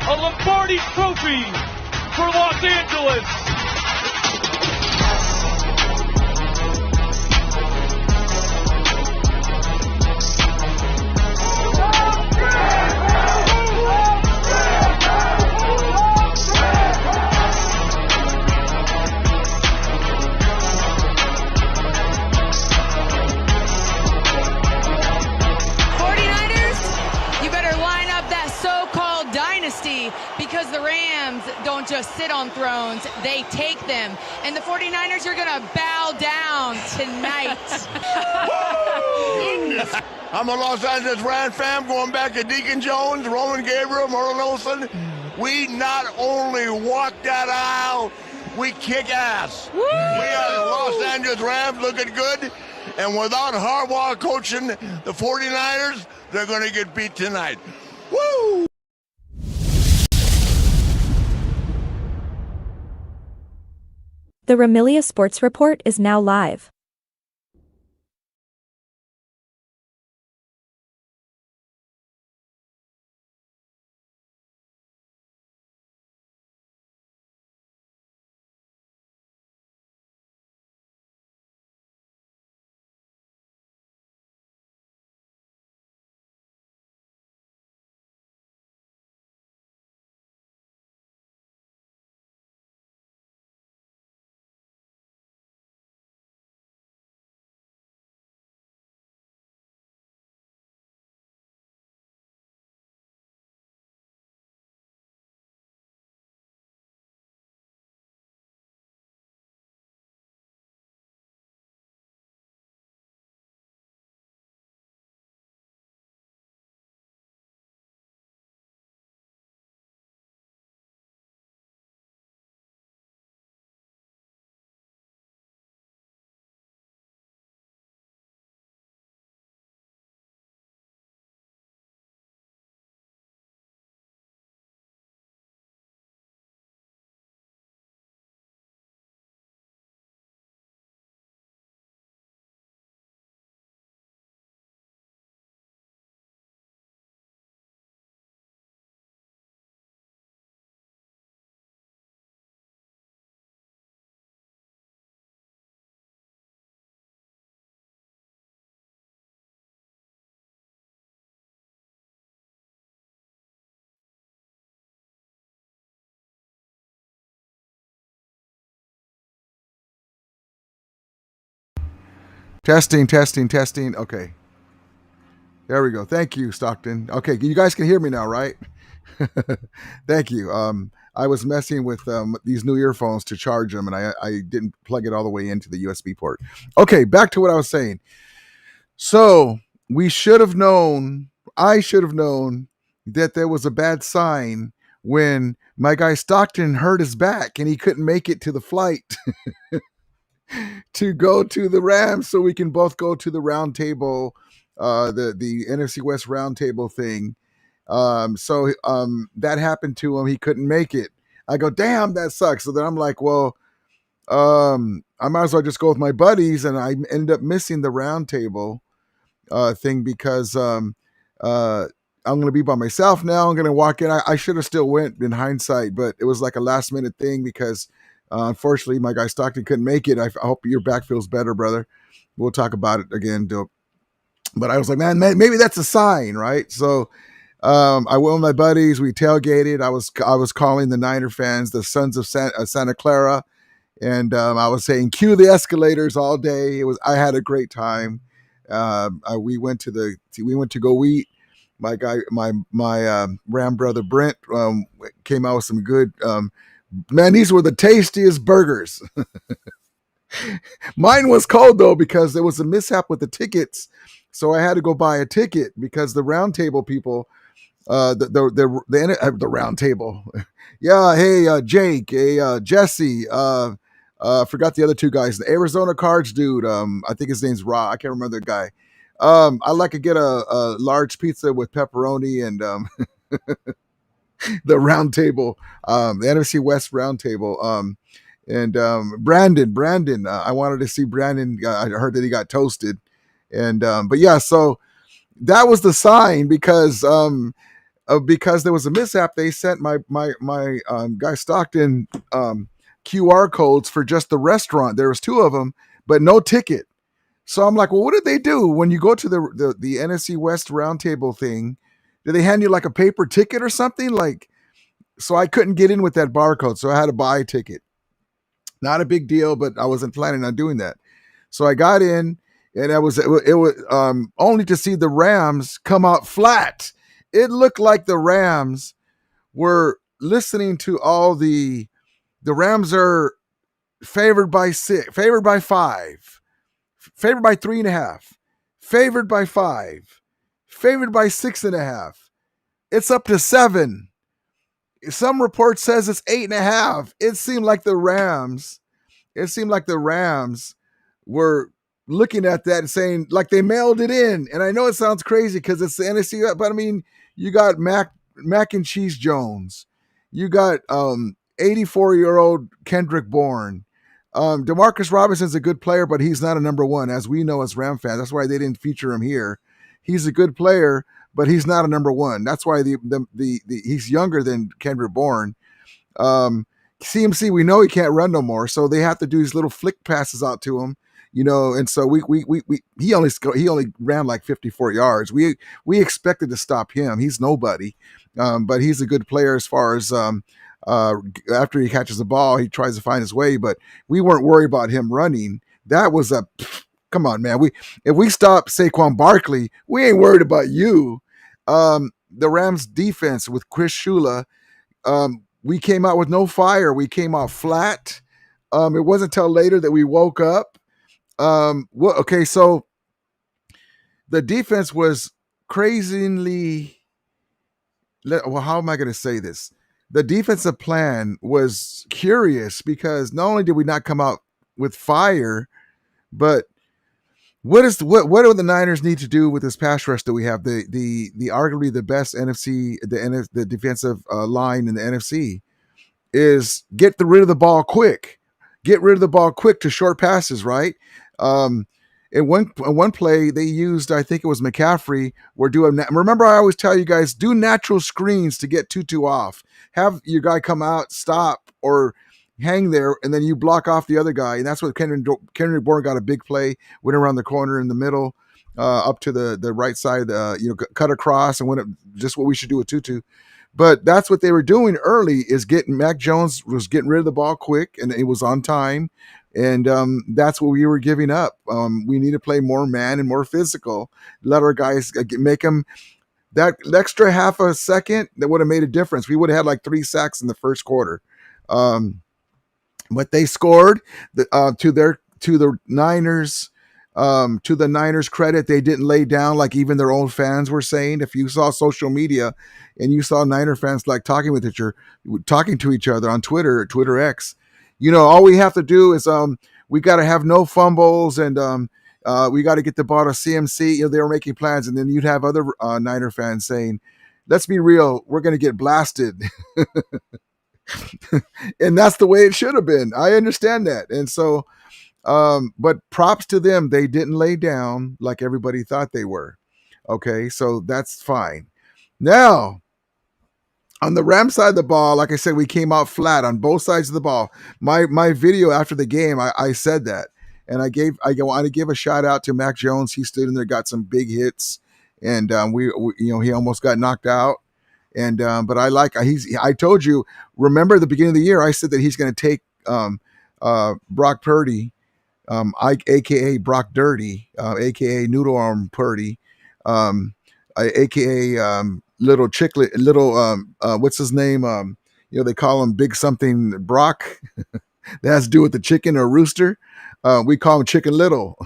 a Lombardi Trophy for Los Angeles. Because the Rams don't just sit on thrones, they take them. And the 49ers are going to bow down tonight. I'm a Los Angeles Rams fan going back to Deacon Jones, Roman Gabriel, Merle Olsen. We not only walk that aisle, we kick ass. Woo! We are the Los Angeles Rams looking good. And without Harbaugh coaching the 49ers, they're going to get beat tonight. Woo! The Ramilia Sports Report is now live. Testing. Okay. There we go. Thank you, Stockton. Okay, you guys can hear me now, right? Thank you. I was messing with these new earphones to charge them, and I didn't plug it all the way into the USB port. Okay, back to what I was saying. So I should have known that there was a bad sign when my guy Stockton hurt his back and he couldn't make it to the flight to go to the Rams so we can both go to the round table, the NFC West round table thing. So that happened to him. He couldn't make it. I go, damn, that sucks. So then I'm like, well, I might as well just go with my buddies. And I ended up missing the round table thing because I'm going to be by myself now. I'm going to walk in. I should have still went in hindsight, but it was like a last minute thing because unfortunately my guy Stockton couldn't make it. I hope your back feels better, brother. We'll talk about it again, Dope. But I was like, man, maybe that's a sign, right? So I went with my buddies. We tailgated. I was calling the Niner fans the Sons of Santa Clara, and I was saying, "Cue the escalators" all day. I had a great time. We went to go eat. My Ram brother Brent came out with some good. Man, these were the tastiest burgers. Mine was cold though because there was a mishap with the tickets, so I had to go buy a ticket because the round table people, the round table, yeah. Hey, Jake. Hey, Jesse. Forgot the other two guys. The Arizona Cards dude. I think his name's Ra. I can't remember the guy. I'd like to get a large pizza with pepperoni and the round table, the NFC West round table. And Brandon, I wanted to see Brandon. I heard that he got toasted. And but yeah, so that was the sign because because there was a mishap, they sent my guy Stockton QR codes for just the restaurant. There was 2 of them, but no ticket. So I'm like, well, what did they do when you go to the NFC West roundtable thing? Did they hand you like a paper ticket or something? Like, so I couldn't get in with that barcode, so I had to buy a ticket. Not a big deal, but I wasn't planning on doing that. So I got in, and it was only to see the Rams come out flat. It looked like the Rams were listening to all the Rams are favored by 6, favored by 5, favored by 3.5, favored by 5, favored by 6.5. It's up to 7. Some report says it's 8.5. It seemed like the Rams were looking at that and saying, like, they mailed it in. And I know it sounds crazy because it's the NFC, but I mean, you got Mac and Cheese Jones. You got 84-year-old Kendrick Bourne. Demarcus Robinson's a good player, but he's not a number 1, as we know as Ram fans. That's why they didn't feature him here. He's a good player, but he's not a number 1. That's why he's younger than Kendrick Bourne. CMC, we know he can't run no more, so they have to do these little flick passes out to him, and so he only ran like 54 yards. We expected to stop him. He's nobody, but he's a good player as far as after he catches the ball, he tries to find his way, but we weren't worried about him running. That was come on, man. If we stop Saquon Barkley, we ain't worried about you. The Rams defense with Chris Shula, we came out with no fire. We came out flat. It wasn't until later that we woke up. Okay, so the defense was crazily. Well, how am I going to say this? The defensive plan was curious because not only did we not come out with fire, but what do the Niners need to do with this pass rush that we have? The arguably the best NFC, the defensive line in the NFC is get rid of the ball quick. Get rid of the ball quick to short passes, right? In one play they used, I think it was McCaffrey. Remember, I always tell you guys, do natural screens to get Tutu off. Have your guy come out, stop, or hang there, and then you block off the other guy. And that's what Kendrick Bourne got a big play, went around the corner in the middle, up to the right side, cut across, and went just what we should do with Tutu. But that's what they were doing early, is Mac Jones was getting rid of the ball quick, and it was on time. And that's what we were giving up. We need to play more man and more physical. Let our guys make them that extra half a second. That would have made a difference. We would have had like 3 sacks in the first quarter. But they scored to the Niners. To the Niners' credit, they didn't lay down like even their own fans were saying. If you saw social media and you saw Niner fans like talking to each other on Twitter X, all we have to do is we got to have no fumbles, and we got to get the ball to CMC. They were making plans, and then you'd have other Niner fans saying, "Let's be real, we're going to get blasted." And that's the way it should have been. I understand that, and so. But props to them. They didn't lay down like everybody thought they were. Okay, so that's fine. Now, on the Ram side of the ball, like I said, we came out flat on both sides of the ball. My video after the game, I said that. And I want to give a shout out to Mac Jones. He stood in there, got some big hits, and he almost got knocked out. And but I told you, remember at the beginning of the year, I said that he's going to take Brock Purdy, aka Brock Dirty, aka Noodle Arm Purdy, aka Little Chicklet, what's his name? They call him Big Something Brock. That has to do with the chicken or rooster. We call him Chicken Little.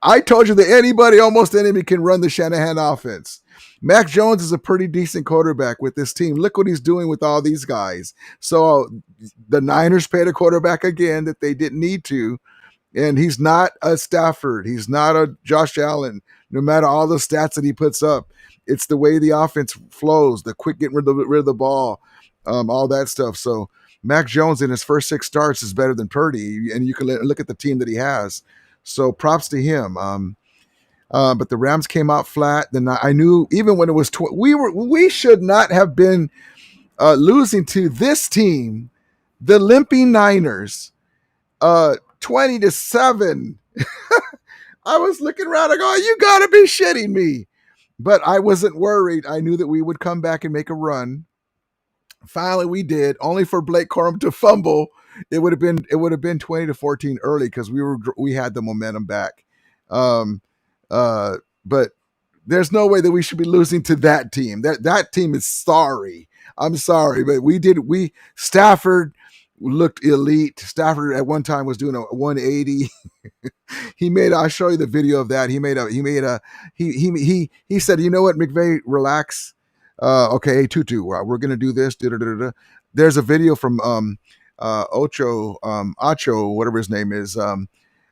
I told you that almost anybody can run the Shanahan offense. Mac Jones is a pretty decent quarterback with this team. Look what he's doing with all these guys. So the Niners paid a quarterback again that they didn't need to. And he's not a Stafford. He's not a Josh Allen. No matter all the stats that he puts up, it's the way the offense flows, the quick getting rid of the ball, all that stuff. So Mac Jones in his first 6 starts is better than Purdy. And you can look at the team that he has. So props to him. But the Rams came out flat. Then I knew even when it was we should not have been losing to this team, the limping Niners, 20-7. I was looking around. I go, you gotta be shitting me. But I wasn't worried. I knew that we would come back and make a run. Finally, we did. Only for Blake Corum to fumble. It would have been 20-14 early because we had the momentum back. But there's no way that we should be losing to that team. That team is sorry. I'm sorry, but Stafford looked elite. Stafford at one time was doing a 180. I'll show you the video of that. He said, you know what, McVay, relax. Okay, hey, Tutu, we're gonna do this. Da-da-da-da. There's a video from Acho, whatever his name is.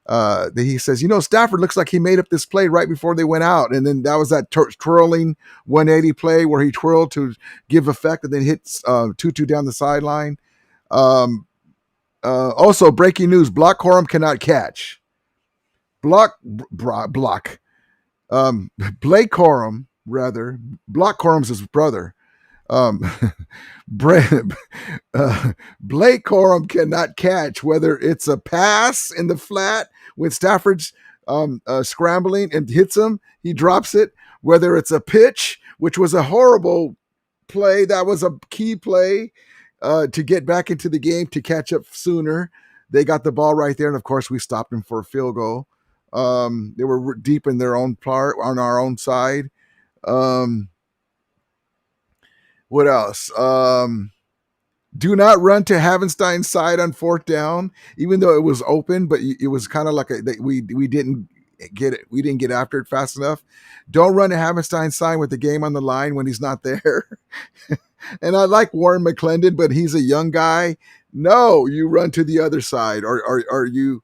That he says, Stafford looks like he made up this play right before they went out, and then that was that twirling 180 play where he twirled to give effect and then hits Tutu down the sideline. Also, breaking news: Block Corum cannot catch. Block. Blake Corum, rather. Block Corum's his brother. Blake Corum cannot catch, whether it's a pass in the flat when Stafford's scrambling and hits him, he drops it. Whether it's a pitch, which was a horrible play, that was a key play to get back into the game to catch up sooner. They got the ball right there, and of course we stopped them for a field goal. They were deep in their own part on our own side. What else? Do not run to Havenstein's side on fourth down, even though it was open, but it was kind of like we didn't get it. We didn't get after it fast enough. Don't run to Havenstein's side with the game on the line when he's not there. And I like Warren McClendon, but he's a young guy. No, you run to the other side, or you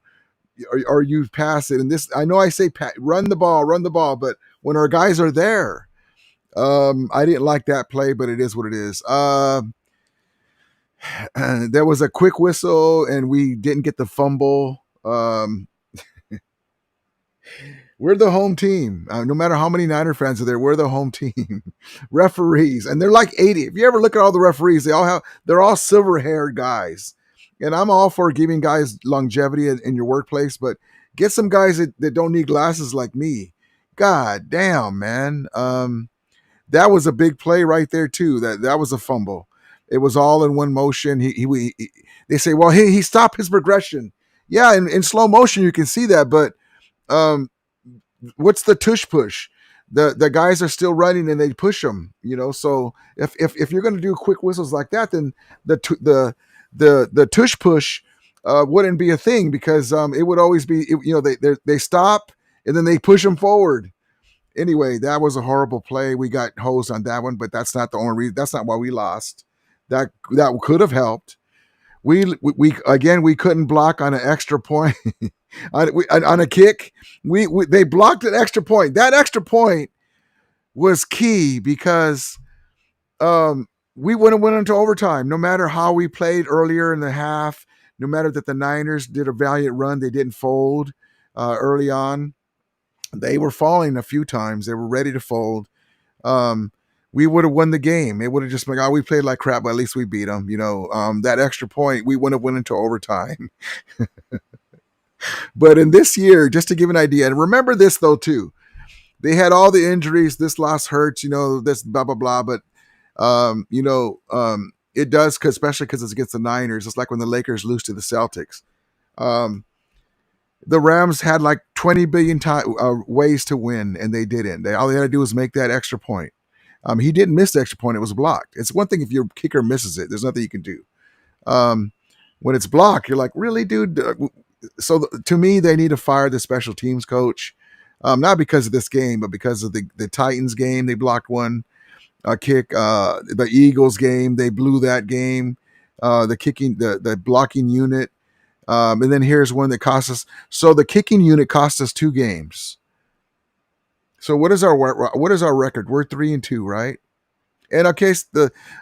pass it. And this, I know I say run the ball, but when our guys are there, I didn't like that play, but it is what it is. There was a quick whistle, and we didn't get the fumble. We're the home team. No matter how many Niner fans are there, we're the home team. Referees, and they're like 80. If you ever look at all the referees, they're all silver-haired guys. And I'm all for giving guys longevity in your workplace, but get some guys that don't need glasses like me. God damn, man. That was a big play right there too. That was a fumble. It was all in one motion. They say, well, he stopped his progression. Yeah, in slow motion you can see that, but what's the tush push? The guys are still running and they push them. So if you're going to do quick whistles like that, then the tush push wouldn't be a thing, because it would always be they stop and then they push them forward. Anyway, that was a horrible play. We got hosed on that one, but that's not the only reason. That's not why we lost. That could have helped. We couldn't block on an extra point. on a kick. They blocked an extra point. That extra point was key because we wouldn't went into overtime. No matter how we played earlier in the half, no matter that the Niners did a valiant run, they didn't fold early on. They were falling a few times. They were ready to fold. We would have won the game. It would have just been, we played like crap, but at least we beat them. That extra point, we wouldn't have went into overtime. But in this year, just to give an idea, and remember this though too, they had all the injuries. This loss hurts, this blah blah blah. But it does, especially because it's against the Niners. It's like when the Lakers lose to the Celtics. The Rams had like 20 billion ways to win, and they didn't. All they had to do was make that extra point. He didn't miss the extra point. It was blocked. It's one thing if your kicker misses it. There's nothing you can do. When it's blocked, you're like, really, dude? So to me, they need to fire the special teams coach. Not because of this game, but because of the Titans game. They blocked one kick. The Eagles game, they blew that game. The blocking unit. And then here's one that cost us. So the kicking unit cost us 2 games. So what is our record? We're 3-2, right? And okay,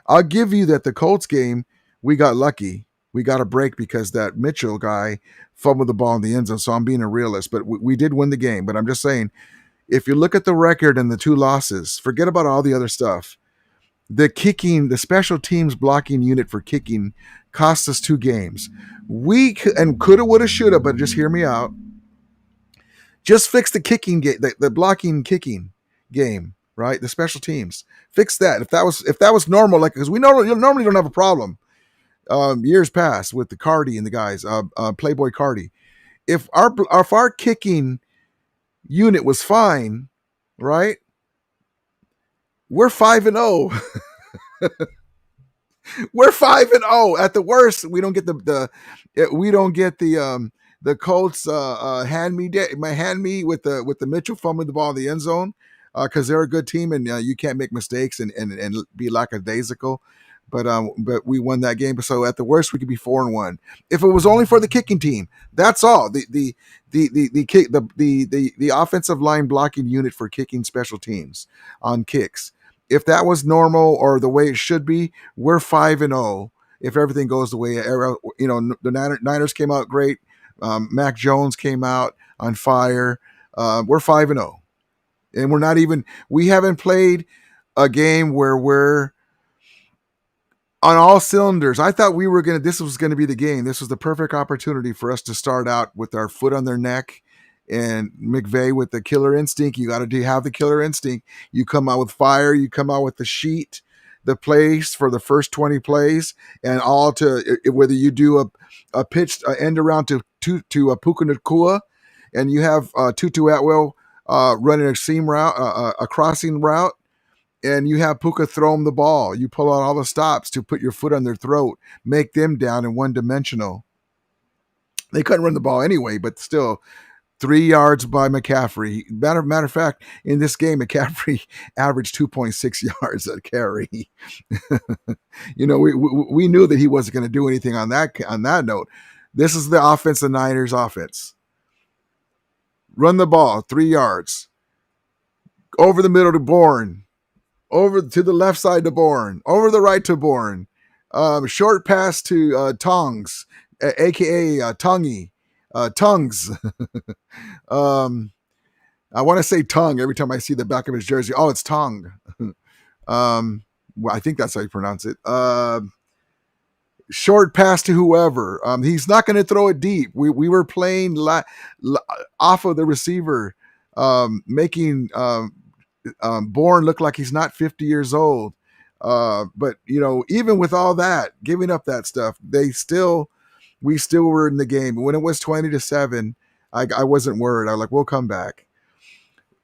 I'll give you that the Colts game, we got lucky. We got a break because that Mitchell guy fumbled the ball in the end zone. So I'm being a realist, but we did win the game. But I'm just saying, If you look at the record and the 2 losses, forget about all the other stuff. The special teams blocking unit for kicking cost us 2 games. We coulda, woulda, shoulda, but just hear me out. Just fix the kicking game, the blocking kicking game, right? The special teams. Fix that. If that was normal, like, because we normally don't have a problem. Years past with the Cardi and the guys, Playboy Cardi. If our kicking unit was fine, right? We're 5-0. We're 5-0. At the worst, we don't get the Colts hand me with the Mitchell fumbling the ball in the end zone, because they're a good team and you can't make mistakes and be lackadaisical. But we won that game. So at the worst, we could be 4-1. If it was only for the kicking team, that's all. The offensive line blocking unit for kicking special teams on kicks. If that was normal or the way it should be, we're 5-0. If everything goes the way, the Niners came out great. Mac Jones came out on fire. We're 5-0, and we haven't played a game where we're on all cylinders. I thought this was going to be the game. This was the perfect opportunity for us to start out with our foot on their neck, and McVay with the killer instinct. You got to have the killer instinct. You come out with fire. You come out with the sheet, the plays for the first 20 plays, and all to whether you do a pitch end around to Puka Nacua, and you have Tutu Atwell running a seam route, a crossing route, and you have Puka throw them the ball. You pull out all the stops to put your foot on their throat, make them down and one-dimensional. They couldn't run the ball anyway, but still, 3 yards by McCaffrey. Matter of fact, in this game, McCaffrey averaged 2.6 yards a carry. We knew that he wasn't going to do anything on that note. This is the offense, the Niners offense. Run the ball, 3 yards. Over the middle to Bourne. Over to the left side to Bourne. Over the right to Bourne. Short pass to Tongs, a.k.a. Tongy. Tongues. I want to say tongue every time I see the back of his jersey. Oh, it's tongue. Well, I think that's how you pronounce it. Short pass to whoever. He's not going to throw it deep. We were playing off of the receiver, making Bourne look like he's not 50 years old. But even with all that, giving up that stuff, we still were in the game. When it was 20-7, I wasn't worried. I was like, we'll come back.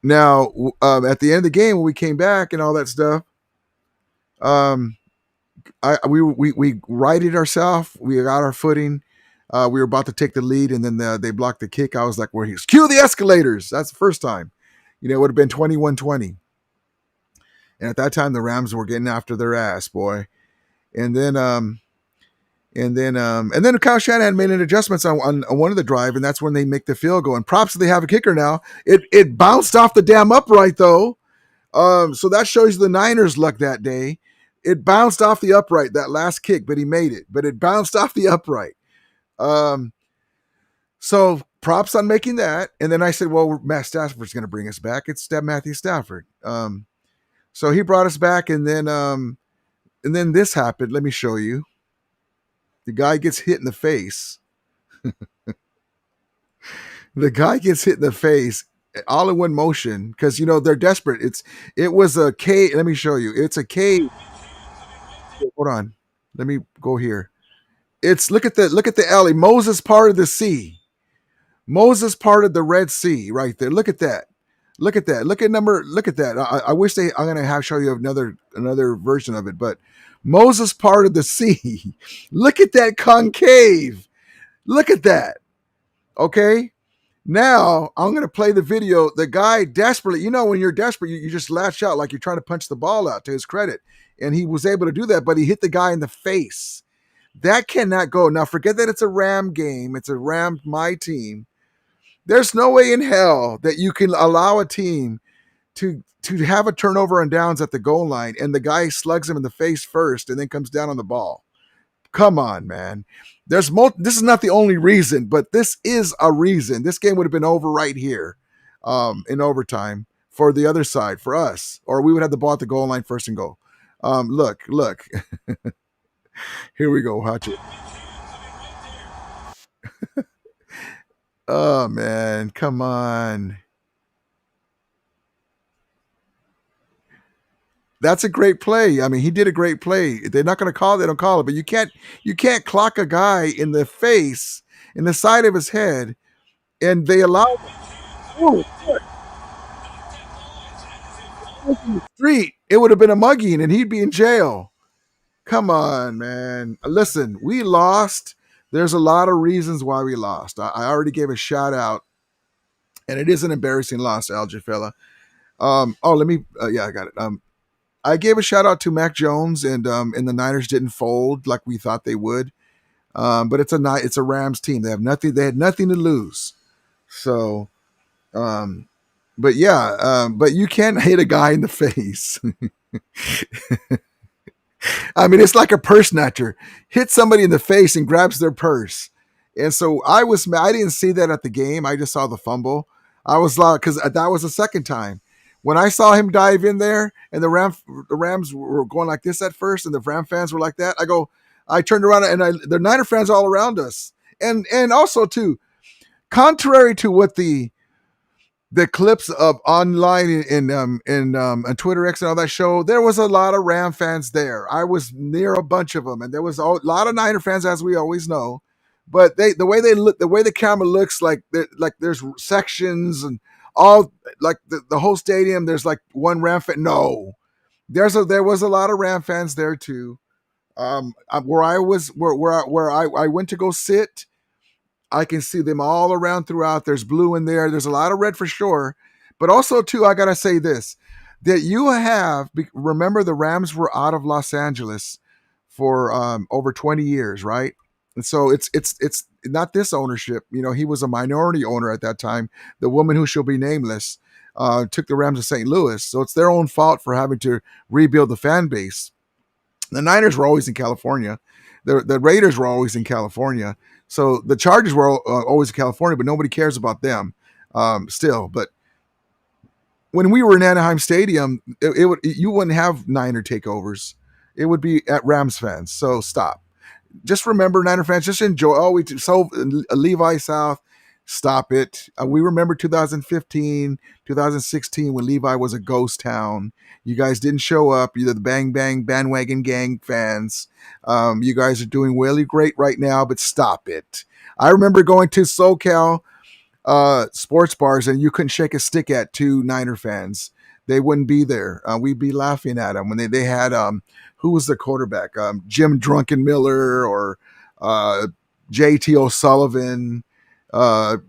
Now, at the end of the game, when we came back and all that stuff, we righted ourselves. We got our footing. We were about to take the lead, and then they blocked the kick. I was like, cue the escalators. That's the first time. It would have been 21-20. And at that time, the Rams were getting after their ass, boy. And then Kyle Shanahan made an adjustments on one of the drive, and that's when they make the field goal. And props, they have a kicker now. It bounced off the damn upright though, so that shows you the Niners' luck that day. It bounced off the upright, that last kick, but he made it. But it bounced off the upright. So props on making that. And then I said, well, Matt Stafford's going to bring us back. It's Matthew Stafford. So he brought us back, and then this happened. Let me show you. The guy gets hit in the face. The guy gets hit in the face all in one motion because, they're desperate. It was a cave. Let me show you. It's a cave. Hold on. Let me go here. Look at the alley. Moses parted the sea. Moses parted the Red Sea right there. Look at that. Look at that. Look at that. I wish I'm going to show you another version of it, but Moses parted the sea. Look at that concave. Look at that. Okay. Now I'm going to play the video. The guy desperately, when you're desperate, you just lash out like you're trying to punch the ball out, to his credit. And he was able to do that, but he hit the guy in the face. That cannot go. Now forget that it's a Ram game. It's a Ram, my team. There's no way in hell that you can allow a team to have a turnover on downs at the goal line and the guy slugs him in the face first and then comes down on the ball. Come on, man. This is not the only reason, but this is a reason. This game would have been over right here in overtime. for the other side, for us, or we would have the ball at the goal line, first and goal. Look, here we go. Watch it. Oh man, come on. That's a great play. I mean, he did a great play. They're not going to call it, they don't call it, but you can't clock a guy in the face, in the side of his head, and they allow street. It would have been a mugging, and he'd be in jail. Come on, man. Listen, we lost. There's a lot of reasons why we lost. I already gave a shout out, and it is an embarrassing loss, Alger fella. Let me. Yeah, I got it. I gave a shout out to Mac Jones, and the Niners didn't fold like we thought they would. But it's a Rams team. They had nothing to lose. So, but yeah, but you can't hit a guy in the face. I mean, it's like a purse snatcher. Hit somebody in the face and grabs their purse. And so I didn't see that at the game. I just saw the fumble. I was like, because that was the second time. When I saw him dive in there and the Rams were going like this at first and the Ram fans were like that, I turned around and the Niner fans all around us. And also too, contrary to what the clips of online and Twitter X and all that show, there was a lot of Ram fans there. I was near a bunch of them, and there was a lot of Niner fans, as we always know. But the way they look, the way the camera looks, like there's sections and all, like the whole stadium. There's like one Ram fan. No, there was a lot of Ram fans there too. Where I went to go sit, I can see them all around throughout. There's blue in there. There's a lot of red for sure. But also, too, I got to say this, that remember the Rams were out of Los Angeles for over 20 years, right? And so it's not this ownership. You know, he was a minority owner at that time. The woman who shall be nameless took the Rams to St. Louis. So it's their own fault for having to rebuild the fan base. The Niners were always in California. The Raiders were always in California. So the Chargers were always in California, but nobody cares about them still. But when we were in Anaheim Stadium, you wouldn't have Niner takeovers. It would be at Rams fans. So stop. Just remember, Niner fans, just enjoy. Oh, we sold Levi South. Stop it. We remember 2015, 2016 when Levi was a ghost town. You guys didn't show up. You're the Bang Bang bandwagon gang fans. You guys are doing really great right now, but stop it. I remember going to SoCal sports bars and you couldn't shake a stick at two Niner fans. They wouldn't be there. We'd be laughing at them when they had who was the quarterback? Jim Drunken Miller or JT O'Sullivan.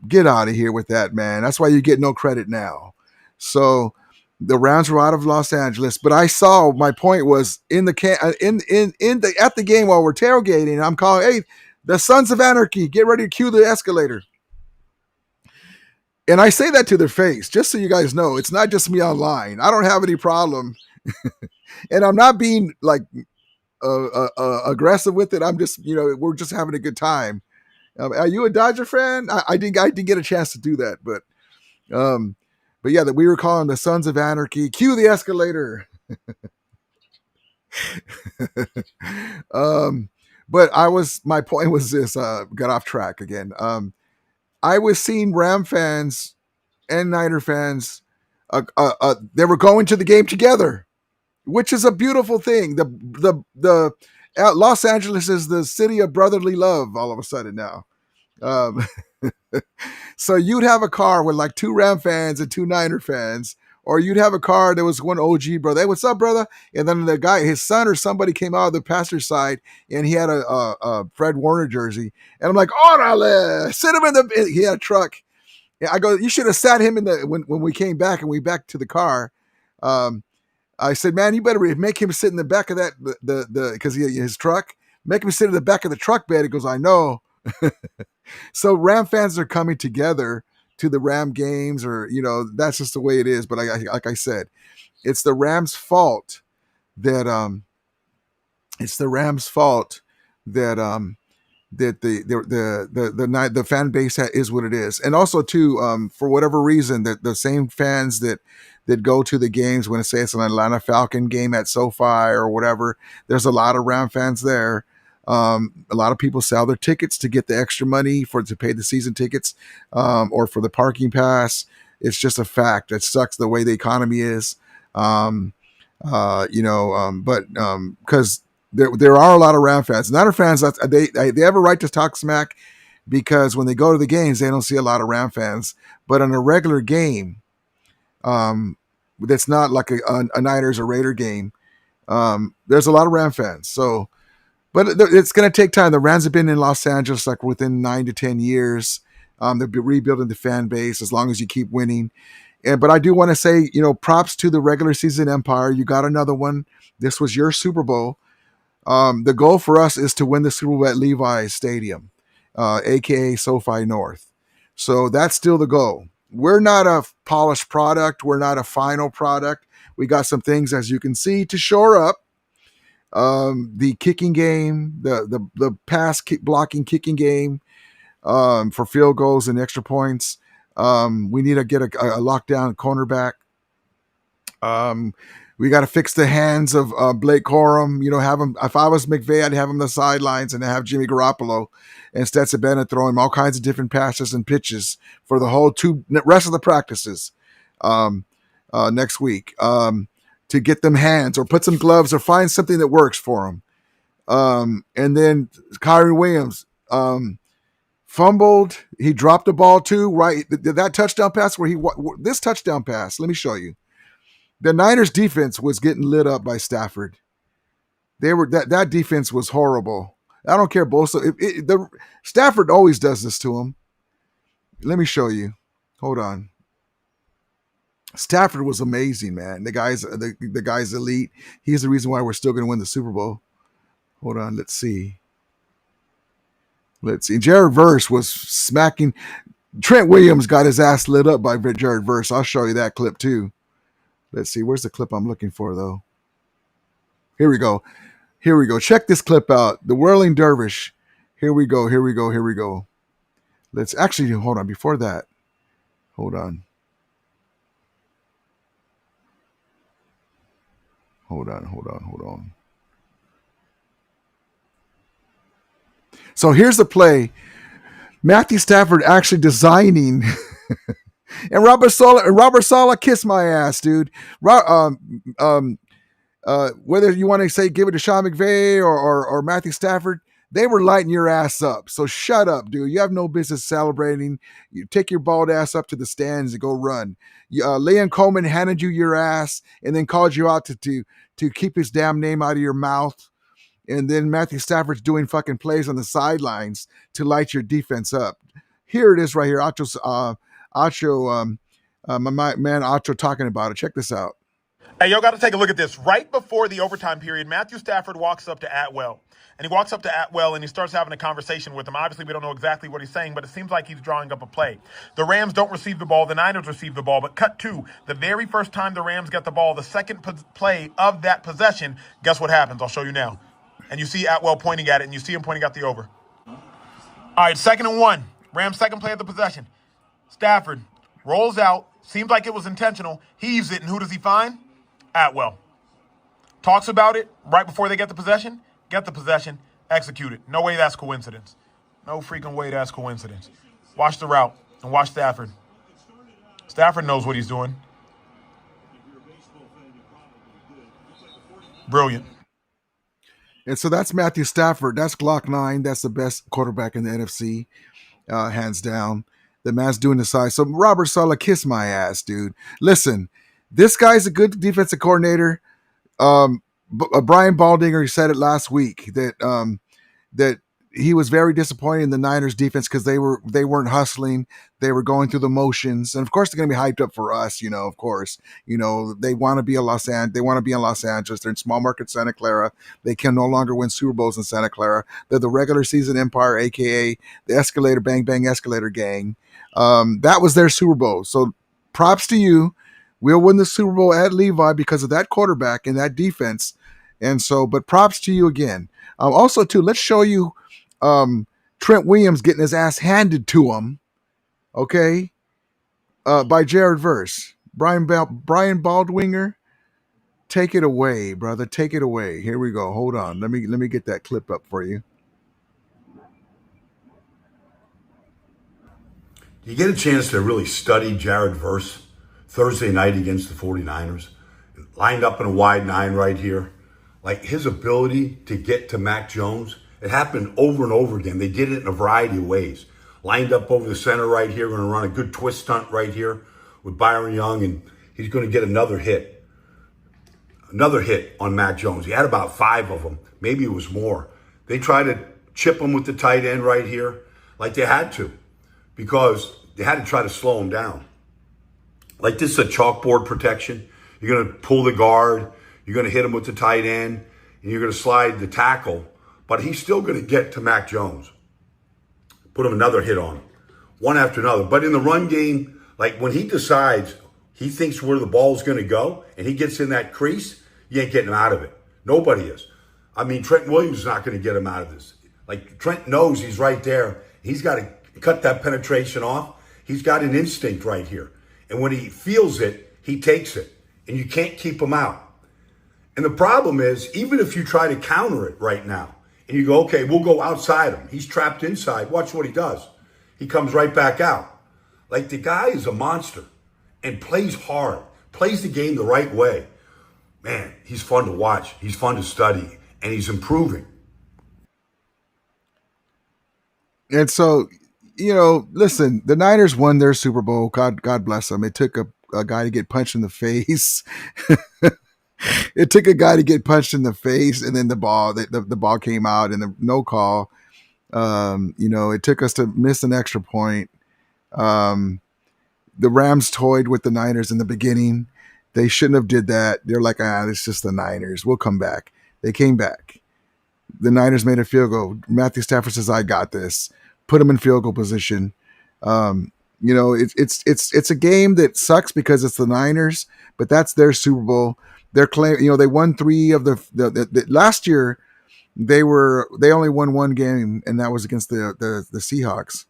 Get out of here with that, man. That's why you get no credit now. So the Rams were out of Los Angeles, but my point was at the game while we're tailgating, I'm calling, hey, the Sons of Anarchy, get ready to cue the escalator. And I say that to their face, just so you guys know, it's not just me online. I don't have any problem. And I'm not being like aggressive with it. I'm just, we're just having a good time. Are you a Dodger fan? I didn't get a chance to do that, but yeah, that we were calling the Sons of Anarchy. Cue the escalator. But my point was this. Got off track again. I was seeing Ram fans and Niner fans. They were going to the game together, which is a beautiful thing. The Los Angeles is the city of brotherly love all of a sudden now. So you'd have a car with like two Ram fans and two Niner fans, or you'd have a car that was one OG brother. Hey, what's up, brother? And then the guy, his son or somebody came out of the pastor's side and he had a Fred Warner jersey. And I'm like, orale, sit him he had a truck. Yeah, I go, you should have sat him when we came back and we back to the car. I said, man, you better make him sit in the back of that, because his truck, make him sit in the back of the truck bed. He goes, I know. So Ram fans are coming together to the Ram games, or, that's just the way it is. But like I said, it's the Rams' fault that that the fan base is what it is, and also too, for whatever reason, that the same fans that go to the games when say it's an Atlanta Falcon game at SoFi or whatever, there's a lot of Ram fans there. A lot of people sell their tickets to get the extra money to pay the season tickets, or for the parking pass. It's just a fact. It sucks the way the economy is. But because there are a lot of Ram fans. Niner fans, they have a right to talk smack because when they go to the games, they don't see a lot of Ram fans. But in a regular game, that's not like a Niners or Raider game, there's a lot of Ram fans. So, but it's going to take time. The Rams have been in Los Angeles like within 9 to 10 years. They'll be rebuilding the fan base as long as you keep winning. But I do want to say, props to the regular season empire. You got another one. This was your Super Bowl. The goal for us is to win the Super Bowl at Levi's Stadium, aka SoFi North. So that's still the goal. We're not a polished product. We're not a final product. We got some things, as you can see, to shore up. The kicking game, the pass blocking kicking game, for field goals and extra points. We need to get a lockdown cornerback. We got to fix the hands of Blake Corum. Have him. If I was McVay, I'd have him on the sidelines and have Jimmy Garoppolo and Stetson Bennett throw him all kinds of different passes and pitches for the whole rest of the practices next week, to get them hands or put some gloves or find something that works for them. And then Kyrie Williams fumbled. He dropped the ball too, right? That touchdown pass this touchdown pass, let me show you. The Niners defense was getting lit up by Stafford. That defense was horrible. I don't care, Bosa. Stafford always does this to him. Let me show you. Hold on. Stafford was amazing, man. The guy's elite. He's the reason why we're still going to win the Super Bowl. Hold on. Let's see. Jared Verse was smacking. Trent Williams got his ass lit up by Jared Verse. I'll show you that clip too. Let's see. Where's the clip I'm looking for, though? Here we go. Check this clip out. The Whirling Dervish. Here we go. Let's actually, hold on. Before that, hold on. So here's the play. Matthew Stafford actually designing, and Robert Saleh kiss my ass, dude. Whether you want to say give it to Sean McVay or Matthew Stafford, they were lighting your ass up. So shut up, dude. You have no business celebrating. You take your bald ass up to the stands and go run. Liam Coleman handed you your ass and then called you out to keep his damn name out of your mouth. And then Matthew Stafford's doing fucking plays on the sidelines to light your defense up. Here it is right here. My man Acho talking about it. Check this out. Hey, y'all got to take a look at this. Right before the overtime period, Matthew Stafford walks up to Atwell. And he walks up to Atwell and he starts having a conversation with him. Obviously, we don't know exactly what he's saying, but it seems like he's drawing up a play. The Rams don't receive the ball. The Niners receive the ball. But cut to the very first time the Rams get the ball, the second play of that possession, guess what happens? I'll show you now. And you see Atwell pointing at it, and you see him pointing at the over. All right, 2nd and 1. Rams' second play of the possession. Stafford rolls out. Seems like it was intentional. Heaves it, and who does he find? Atwell. Talks about it right before they get the possession. Get the possession. Execute it. No way that's coincidence. No freaking way that's coincidence. Watch the route and watch Stafford. Stafford knows what he's doing. Brilliant. And so that's Matthew Stafford. That's Glock 9. That's the best quarterback in the NFC, hands down. The man's doing the size. So Robert Saleh, kiss my ass, dude. Listen, this guy's a good defensive coordinator. Brian Baldinger said it last week that he was very disappointed in the Niners defense because they weren't hustling. They were going through the motions. And of course they're going to be hyped up for us, of course. They want to be in Los Angeles. They're in small market Santa Clara. They can no longer win Super Bowls in Santa Clara. They're the regular season empire, aka the escalator bang bang escalator gang. That was their Super Bowl. So props to you. We'll win the Super Bowl at Levi because of that quarterback and that defense. And so, but props to you again. Also too, let's show you Trent Williams getting his ass handed to him, okay, by Jared Verse. Brian Baldwinger, take it away, brother. Take it away. Here we go. Hold on. Let me get that clip up for you. You get a chance to really study Jared Verse Thursday night against the 49ers, lined up in a wide 9 right here. Like his ability to get to Mac Jones, it happened over and over again. They did it in a variety of ways. Lined up over the center right here, going to run a good twist stunt right here with Byron Young, and he's going to get another hit. Another hit on Mac Jones. He had about 5 of them. Maybe it was more. They tried to chip him with the tight end right here like they had to, because they had to try to slow him down. Like this is a chalkboard protection. You're going to pull the guard. You're going to hit him with the tight end, and you're going to slide the tackle. But he's still going to get to Mac Jones. Put him another hit on him, one after another. But in the run game, like when he decides he thinks where the ball's going to go and he gets in that crease, you ain't getting him out of it. Nobody is. I mean, Trent Williams is not going to get him out of this. Like Trent knows he's right there. He's got to cut that penetration off. He's got an instinct right here. And when he feels it, he takes it. And you can't keep him out. And the problem is, even if you try to counter it right now, and you go, okay, we'll go outside him. He's trapped inside. Watch what he does. He comes right back out. Like the guy is a monster and plays hard, plays the game the right way. Man, he's fun to watch. He's fun to study, and he's improving. And so, you know, listen, the Niners won their Super Bowl. God bless them. It took a guy to get punched in the face. It took a guy to get punched in the face, and then the ball came out, and no call. You know, it took us to miss an extra point. The Rams toyed with the Niners in the beginning. They shouldn't have did that. They're like, it's just the Niners. We'll come back. They came back. The Niners made a field goal. Matthew Stafford says, "I got this." Put him in field goal position. You know, it's a game that sucks because it's the Niners, but that's their Super Bowl. They're claim, you know, they won 3 of the last year. They only won 1 game, and that was against the Seahawks.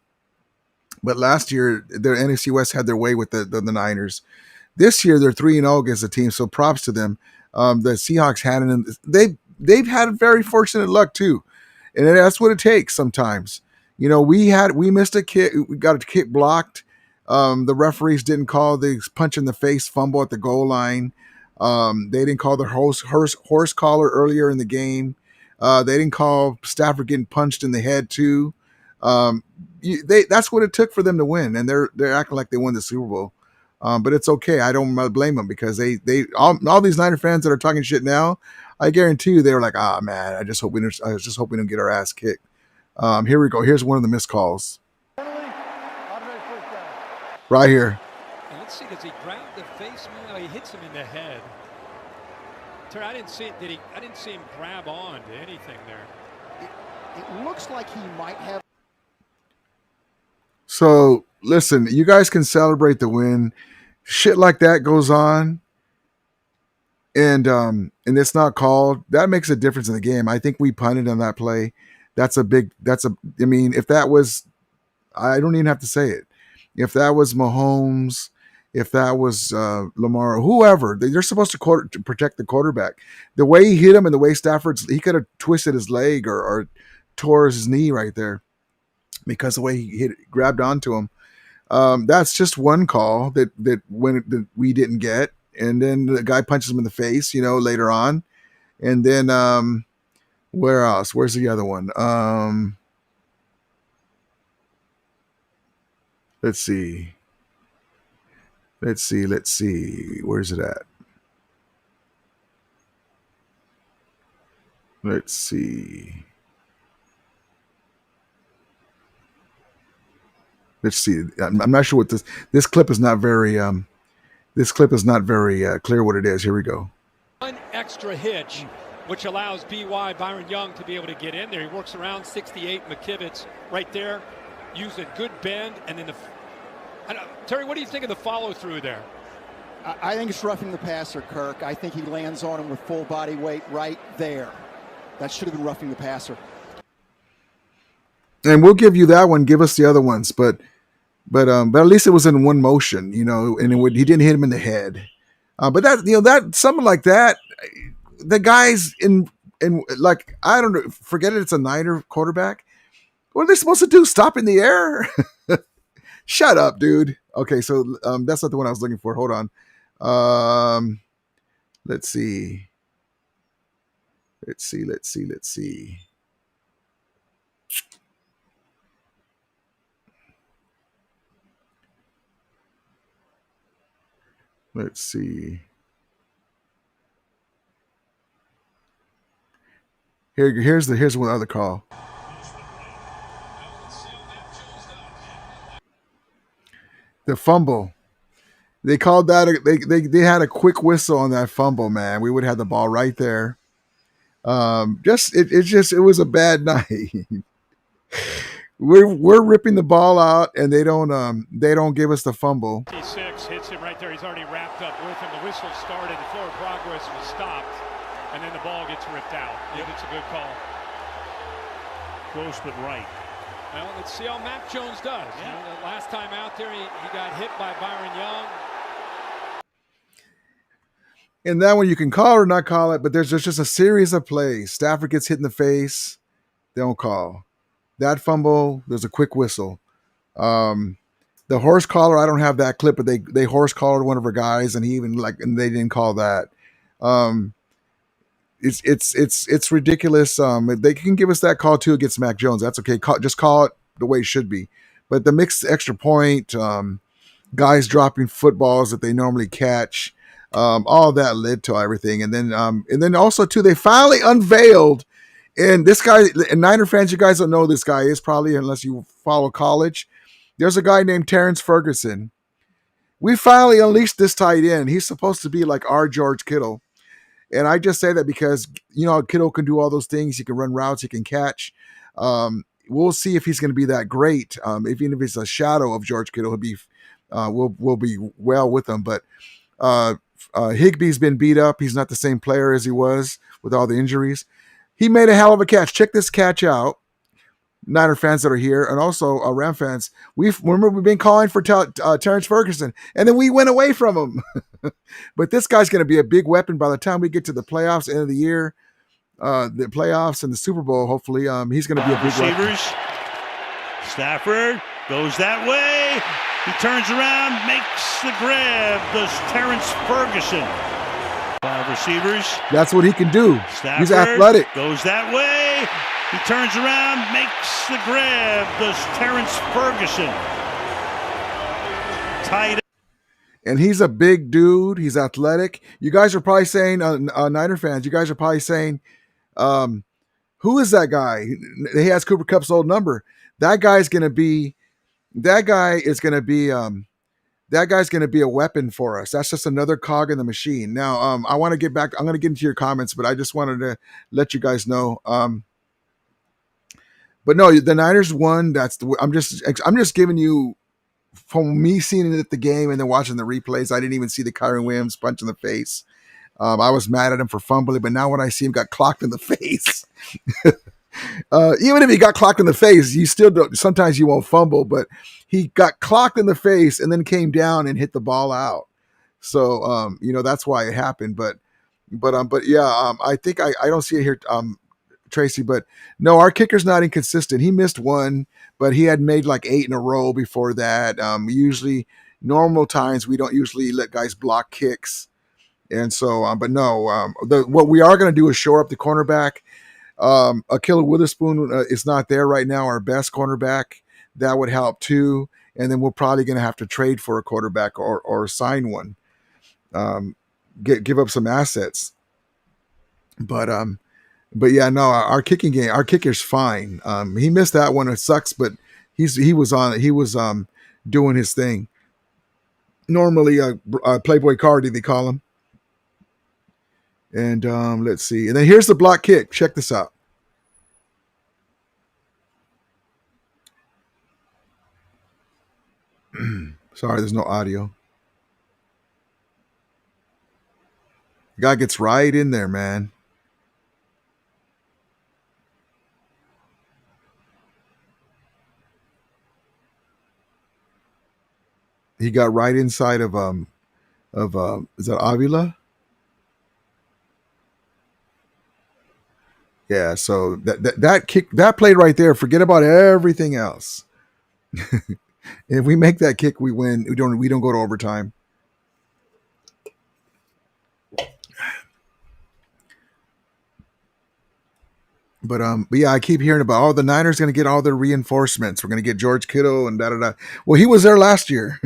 But last year, their NFC West had their way with the Niners. This year, they're 3-0 against the team, so props to them. The Seahawks had it. They've had very fortunate luck too, and that's what it takes sometimes. You know, we missed a kick. We got a kick blocked. The referees didn't call the punch in the face fumble at the goal line. They didn't call the horse collar earlier in the game. They didn't call Stafford getting punched in the head too. That's what it took for them to win, and they're acting like they won the Super Bowl. But it's okay. I don't blame them, because all these Niner fans that are talking shit now, I guarantee you they were like, man, I just hope we don't get our ass kicked. Here we go. Here's one of the missed calls. Right here. And let's see, does he grab the face? No, he hits him in the head. Terry, I didn't see it. I didn't see him grab on to anything there. It looks like he might have. So listen, you guys can celebrate the win. Shit like that goes on, and it's not called. That makes a difference in the game. I think we punted on that play. I mean, if that was, I don't even have to say it. If that was Mahomes, if that was Lamar, whoever, they're supposed to protect the quarterback. The way he hit him and the way he could have twisted his leg or tore his knee right there, because the way he grabbed onto him. That's just one call that we didn't get. And then the guy punches him in the face, you know, later on. And then where else? Where's the other one? Let's see. Where's it at? Let's see. I'm not sure what this clip is not very clear what it is. Here we go. One extra hitch, which allows Byron Young to be able to get in there. He works around 68 McKivitz right there, used a good bend, and then Terry, what do you think of the follow through there? I think it's roughing the passer, Kirk. I think he lands on him with full body weight right there. That should have been roughing the passer. And we'll give you that one. Give us the other ones, but at least it was in one motion, and he didn't hit him in the head. But that something like that, the guys in like I don't know, forget it. It's a Niner quarterback. What are they supposed to do? Stop in the air? Shut up, dude. Okay, so that's not the one I was looking for. Hold on. Let's see. Let's see. Let's see. Let's see. Let's see. Here's one other call. The fumble. They called that. They had a quick whistle on that fumble, man. We would have the ball right there. It was a bad night. We're ripping the ball out, and they don't give us the fumble. 56 hits him right there. He's already wrapped up with him. The whistle started. The flow of progress was stopped, and then the ball gets ripped out. I think it's a good call. Close but right. Well, let's see how Mac Jones does. Yeah. The last time out there, he got hit by Byron Young. And that one you can call or not call it, but there's just a series of plays. Stafford gets hit in the face, they don't call. That fumble, there's a quick whistle. The horse collar, I don't have that clip, but they horse collared one of our guys, and and they didn't call that. It's ridiculous. They can give us that call too against Mac Jones. That's okay. Just call it the way it should be. But the mixed extra point, guys dropping footballs that they normally catch. All that led to everything, and then also too, they finally unveiled. And this guy, and Niner fans, you guys don't know who this guy is probably unless you follow college. There's a guy named Terrence Ferguson. We finally unleashed this tight end. He's supposed to be like our George Kittle, and I just say that because Kittle can do all those things. He can run routes. He can catch. We'll see if he's going to be that great. Even if he's a shadow of George Kittle, we'll be well with him, but. Higbee's been beat up. He's not the same player as he was with all the injuries. He made a hell of a catch. Check this catch out. Niner fans that are here, and also Ram fans. We've been calling for Terrence Ferguson, and then we went away from him. But this guy's going to be a big weapon by the time we get to the playoffs, end of the year, the playoffs and the Super Bowl. Hopefully, he's going to be a big weapon. Stafford goes that way. He turns around, makes the grab. Does Terrence Ferguson. 5 receivers. That's what he can do. Stafford he's athletic. Goes that way. He turns around, makes the grab. Does Terrence Ferguson. Tight. And he's a big dude. He's athletic. You guys are probably saying, Niner fans, you guys are probably saying, who is that guy? He has Cooper Kupp's old number. That guy's going to be a weapon for us. That's just another cog in the machine. Now, I want to get back. I'm going to get into your comments, but I just wanted to let you guys know. But no, the Niners won. I'm just giving you from me seeing it at the game and then watching the replays. I didn't even see the Kyron Williams punch in the face. I was mad at him for fumbling, but now when I see him got clocked in the face, even if he got clocked in the face, you still don't. Sometimes you won't fumble, but he got clocked in the face and then came down and hit the ball out. So that's why it happened. But yeah, I think I don't see it here, Tracy. But no, our kicker's not inconsistent. He missed one, but he had made like 8 in a row before that. Usually, normal times we don't usually let guys block kicks, and so but no, what we are going to do is shore up the cornerback. Akilla Witherspoon is not there right now, our best cornerback. That would help too. And then we're probably going to have to trade for a quarterback or sign one, give up some assets. But yeah, no, our kicking game, our kicker's fine. He missed that one. It sucks, but he was doing his thing. Normally, Playboy Cardi, they call him. And let's see. And then here's the block kick. Check this out. Sorry, there's no audio. The guy gets right in there, man. He got right inside of is that Avila? Yeah, so that kick, that play right there, forget about everything else. If we make that kick, we win. We don't go to overtime. But yeah, I keep hearing about the Niners going to get all their reinforcements. We're going to get George Kittle and da da da. Well, he was there last year.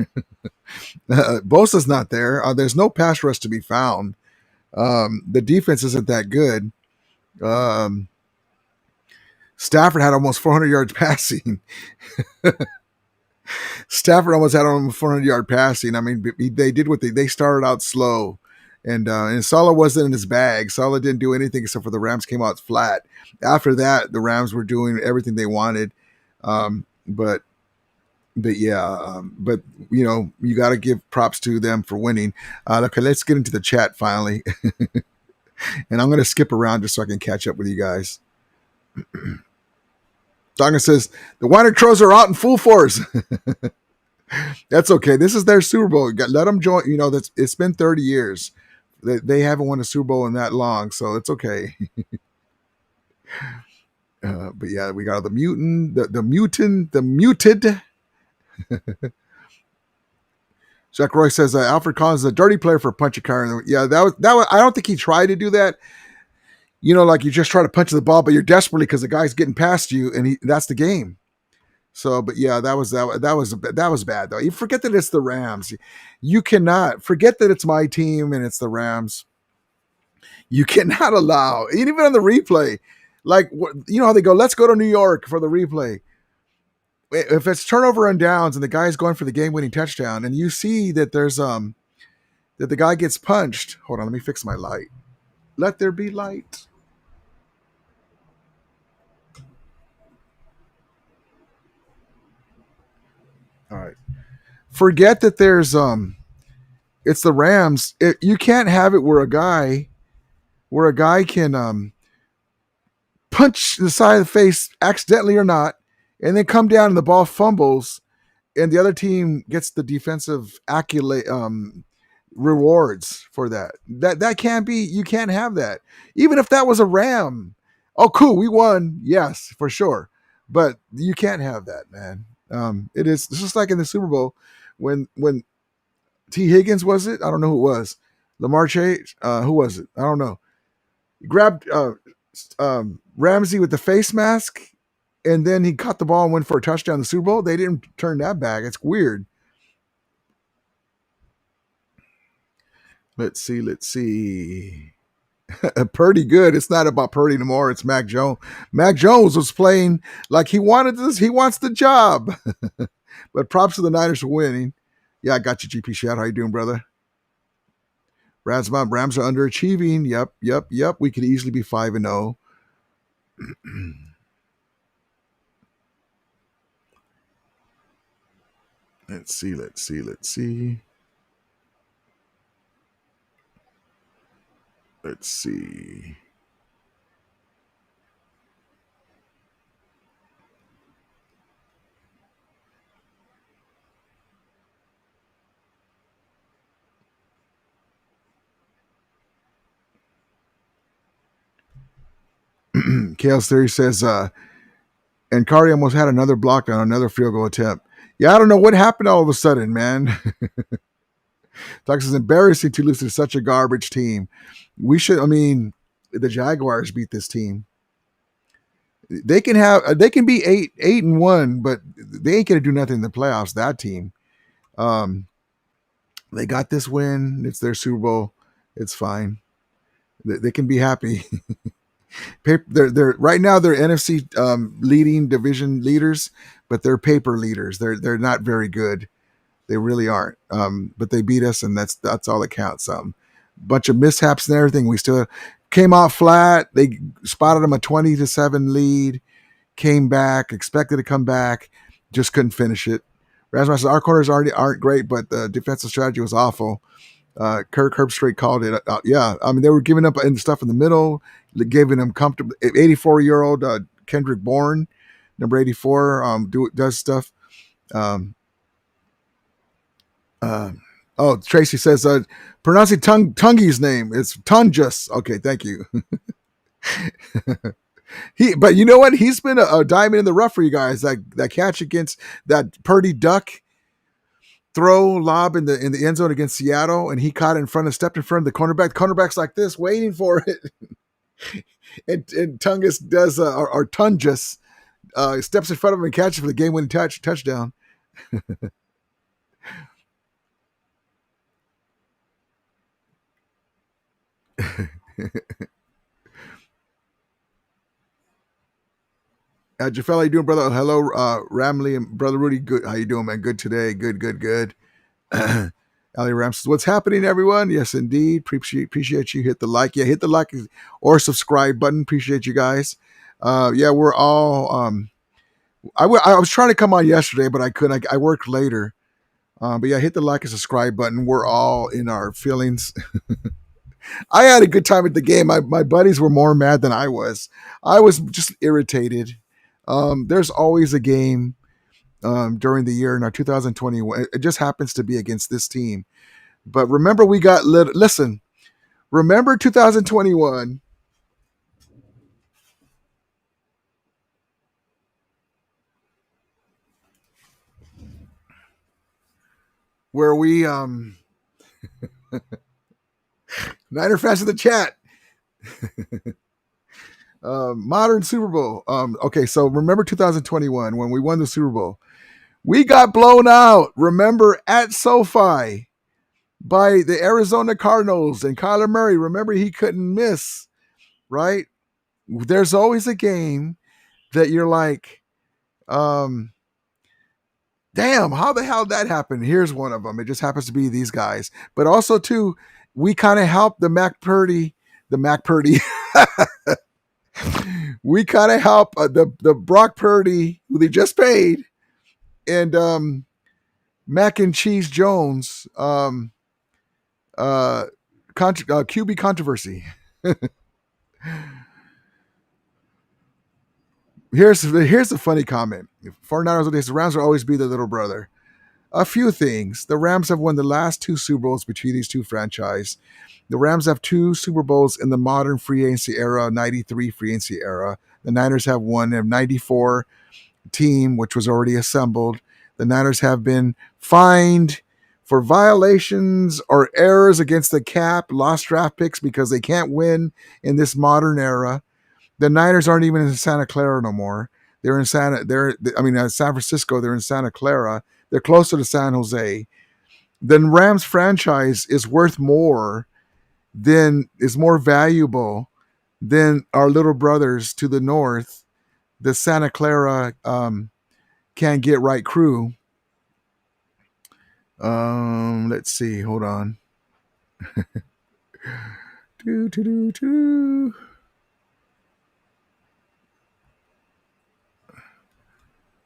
Bosa's not there. There's no pass rush to be found. The defense isn't that good. Um, Stafford had almost 400 yards passing. Stafford almost had almost 400-yard passing. I mean, they did what they started out slow, and Salah wasn't in his bag. Salah didn't do anything except for the Rams came out flat. After that, the Rams were doing everything they wanted. But yeah, but you got to give props to them for winning. Okay, let's get into the chat finally, and I'm going to skip around just so I can catch up with you guys. Donga says the Winer Crows are out in full force. That's okay. This is their Super Bowl. Let them join. It's been 30 years. They haven't won a Super Bowl in that long, so it's okay. But yeah, we got the muted. Jack Roy says Alfred Collins is a dirty player for a punch a car. Yeah, that was. I don't think he tried to do that. Like you just try to punch the ball, but you're desperately because the guy's getting past you, and that's the game. So, but yeah, that was bad though. You forget that it's the Rams. You cannot forget that it's my team and it's the Rams. You cannot allow, even on the replay, like how they go. Let's go to New York for the replay. If it's turnover and downs and the guy's going for the game-winning touchdown, and you see that there's that the guy gets punched. Hold on, let me fix my light. Let there be light. All right. Forget that there's it's the Rams. You can't have it where a guy can punch the side of the face accidentally or not, and then come down and the ball fumbles, and the other team gets the defensive accolade rewards for that. That can't be. You can't have that. Even if that was a Ram. Oh, cool, we won. Yes, for sure. But you can't have that, man. It's just like in the Super Bowl when T. Higgins, was it? I don't know who it was. Lamar Chase, who was it? I don't know. He grabbed Ramsey with the face mask, and then he caught the ball and went for a touchdown in the Super Bowl. They didn't turn that back. It's weird. Let's see. Purdy good. It's not about Purdy anymore. It's Mac Jones. Mac Jones was playing like he wanted this. He wants the job. But props to the Niners for winning. Yeah, I got you, GP Shad. How you doing, brother? Rams are underachieving. Yep. We could easily be 5-0. Let's see. Kale's Theory says, and Cardi almost had another block on another field goal attempt. Yeah, I don't know what happened all of a sudden, man. Talks is embarrassing to lose to such a garbage team. The Jaguars beat this team. They can be 8-1, but they ain't gonna do nothing in the playoffs. That team, they got this win. It's their Super Bowl. It's fine. They can be happy. They're right now they're NFC leading division leaders, but they're paper leaders. They're not very good. They really aren't. But they beat us, and that's all that counts. Bunch of mishaps and everything. We still came out flat. They spotted them a 20-7 lead, came back, expected to come back, just couldn't finish it. Rasmus says our corners aren't great, but the defensive strategy was awful. Kirk Herbstreit called it. Yeah, I mean they were giving up and stuff in the middle, giving them comfortable. 84-year-old Kendrick Bourne, number 84, does stuff. Oh, Tracy says, pronouncing Tungi's name. It's Tungus. Okay, thank you. But you know what? He's been a diamond in the rough for you guys. That catch against that Purdy duck throw lob in the end zone against Seattle, and he caught it stepped in front of the cornerback. The cornerback's like this, waiting for it. and Tungus does, or Tungus steps in front of him and catches for the game-winning touchdown. Jafel, how you doing, brother? Hello, Ramley and brother Rudy. Good. How you doing, man? Good today. Good. Ali Ram says, "What's happening, everyone?" Yes, indeed. Appreciate you. Hit the like. Yeah, hit the like or subscribe button. Appreciate you guys. Yeah, we're all. I was trying to come on yesterday, but I couldn't. I worked later. But yeah, hit the like and subscribe button. We're all in our feelings. I had a good time at the game. My buddies were more mad than I was. I was just irritated. There's always a game during the year in our 2021. It just happens to be against this team. But remember, we got listen. Remember 2021. Where we Niner fans in the chat. Modern Super Bowl. Okay, so remember 2021 when we won the Super Bowl. We got blown out, remember, at SoFi by the Arizona Cardinals and Kyler Murray. Remember, he couldn't miss, right? There's always a game that you're like, damn, how the hell did that happen? Here's one of them. It just happens to be these guys. But also, too, we kind of helped the Mac Purdy. We kind of help the Brock Purdy, who they just paid, and Mac and Cheese Jones QB controversy. Here's a funny comment. 49ers, the Rams will always be the little brother. A few things. The Rams have won the last 2 Super Bowls between these two franchises. The Rams have 2 Super Bowls in the modern free agency era, 93 free agency era. The Niners have one in 94 team, which was already assembled. The Niners have been fined for violations or errors against the cap, lost draft picks because they can't win in this modern era. The Niners aren't even in Santa Clara no more. They're in San Francisco. They're in Santa Clara. They're closer to San Jose. The Rams franchise is worth more is more valuable than our little brothers to the north, the Santa Clara Can't Get Right crew. Let's see. Hold on.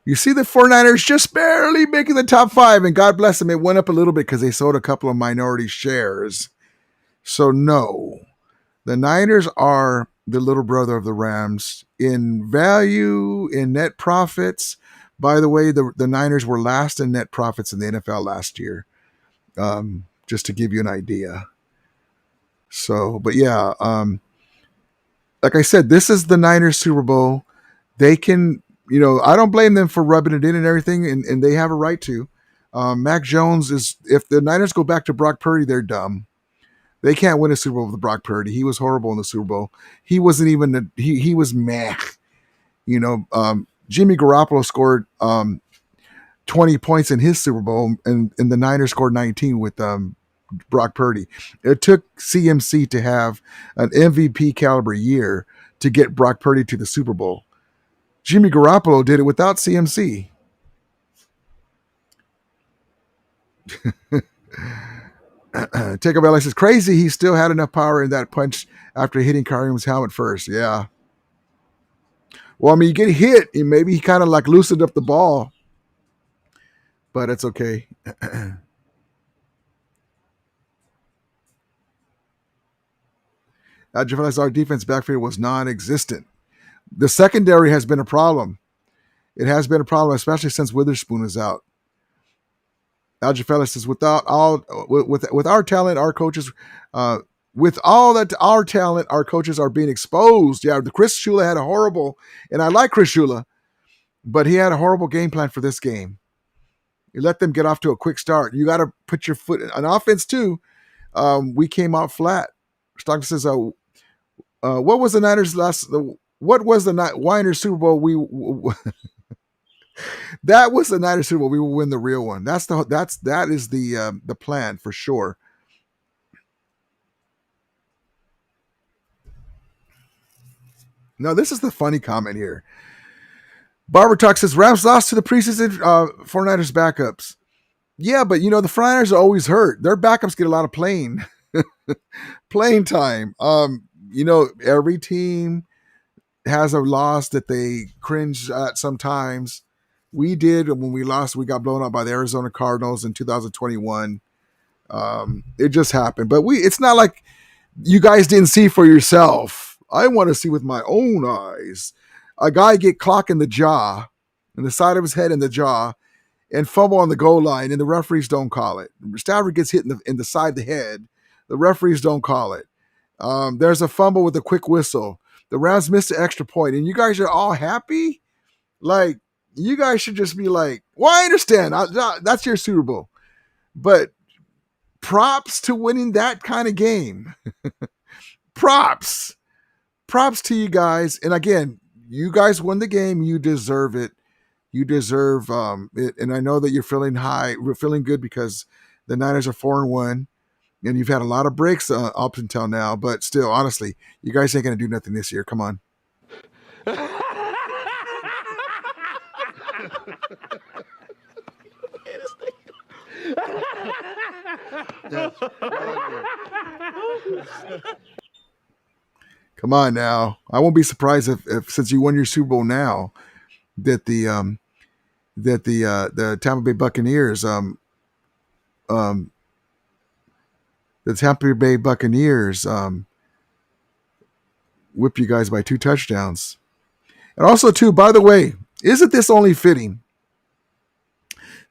You see the 49ers just barely making the top 5, and God bless them, it went up a little bit because they sold a couple of minority shares. So no, the Niners are the little brother of the Rams in value, in net profits. By the way, the Niners were last in net profits in the NFL last year, just to give you an idea. So, but yeah, like I said, this is the Niners Super Bowl. They can, I don't blame them for rubbing it in and everything, and they have a right to. Mac Jones if the Niners go back to Brock Purdy, they're dumb. They can't win a Super Bowl with Brock Purdy. He was horrible in the Super Bowl. He wasn't even he was meh. Jimmy Garoppolo scored 20 points in his Super Bowl, and the Niners scored 19 with Brock Purdy. It took CMC to have an MVP caliber year to get Brock Purdy to the Super Bowl. Jimmy Garoppolo did it without CMC. Take Alex says, crazy he still had enough power in that punch after hitting Kareem's helmet first. Yeah. Well, I mean, you get hit, and maybe he kind of like loosened up the ball. But it's okay. Our defense backfield was non-existent. The secondary has been a problem. It has been a problem, especially since Witherspoon is out. Algefelis says, with our talent, our coaches, with all that our talent, our coaches are being exposed. Yeah, the Chris Shula had a horrible, and I like Chris Shula, but he had a horrible game plan for this game. You let them get off to a quick start. You got to put your foot on offense too. We came out flat. Stockton says, what was the Niners what was the Niners Super Bowl? That was the Niners Super Bowl. We will win the real one. That is the plan for sure. Now, this is the funny comment here. Barber Talk says, Rams lost to the preseason 49ers backups. Yeah, but the 49ers are always hurt. Their backups get a lot of playing time. Every team has a loss that they cringe at sometimes. We did when we lost. We got blown out by the Arizona Cardinals in 2021. It just happened. But it's not like you guys didn't see for yourself. I want to see with my own eyes. A guy get clocked in the jaw, in the side of his head in the jaw, and fumble on the goal line, and the referees don't call it. Stafford gets hit in the side of the head. The referees don't call it. There's a fumble with a quick whistle. The Rams missed an extra point, and you guys are all happy? Like, you guys should just be like, well, I understand. That's your Super Bowl. But props to winning that kind of game. Props to you guys. And again, you guys won the game. You deserve it. You deserve it. And I know that you're feeling good because the Niners are 4-1. And you've had a lot of breaks up until now. But still, honestly, you guys ain't going to do nothing this year. Come on. Come on now. I won't be surprised if since you won your Super Bowl now that the Tampa Bay Buccaneers whip you guys by 2 touchdowns. And also too, by the way, isn't this only fitting?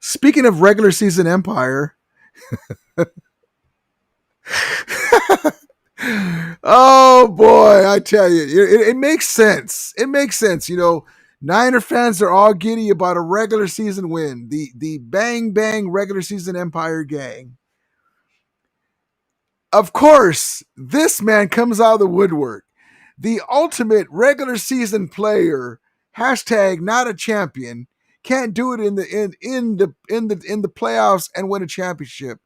Speaking of regular season empire, oh boy, I tell you, it makes sense. It makes sense. Niner fans are all giddy about a regular season win. The bang bang regular season empire gang. Of course, this man comes out of the woodwork. The ultimate regular season player, hashtag not a champion, can't do it in the playoffs and win a championship.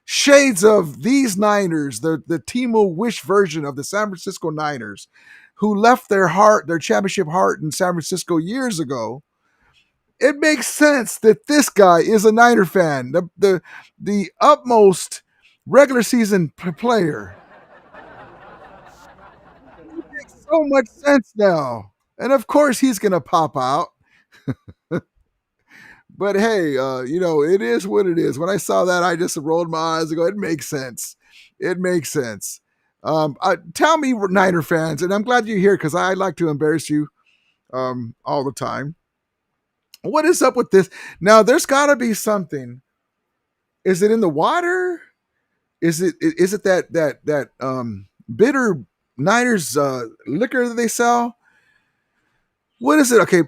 Shades of these Niners, the Timo Wish version of the San Francisco Niners, who left their championship heart in San Francisco years ago. It makes sense that this guy is a Niner fan, the utmost regular season player. It makes so much sense now. And of course he's going to pop out. But hey, it is what it is. When I saw that, I just rolled my eyes and go, it makes sense. It makes sense. Tell me, Niner fans, and I'm glad you're here because I like to embarrass you all the time. What is up with this? Now, there's got to be something. Is it in the water? Is it that bitter Niners liquor that they sell? What is it? Okay,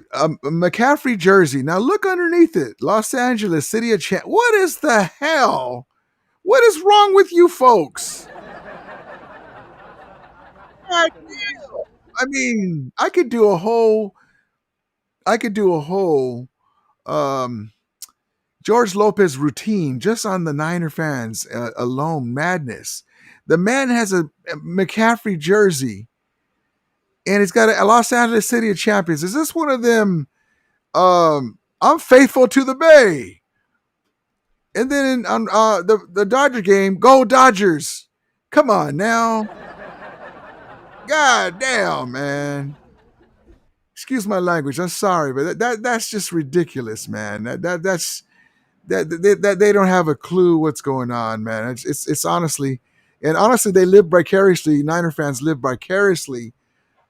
McCaffrey jersey. Now look underneath it. Los Angeles, City of Champ. What is the hell? What is wrong with you folks? I mean, I could do a whole George Lopez routine just on the Niner fans alone. Madness. The man has a McCaffrey jersey. And it's got a Los Angeles City of Champions. Is this one of them? I'm faithful to the Bay. And then on the Dodger game, go Dodgers. Come on now. God damn, man. Excuse my language. I'm sorry, but that's just ridiculous, man. That's they don't have a clue what's going on, man. It's honestly, they live vicariously. Niner fans live vicariously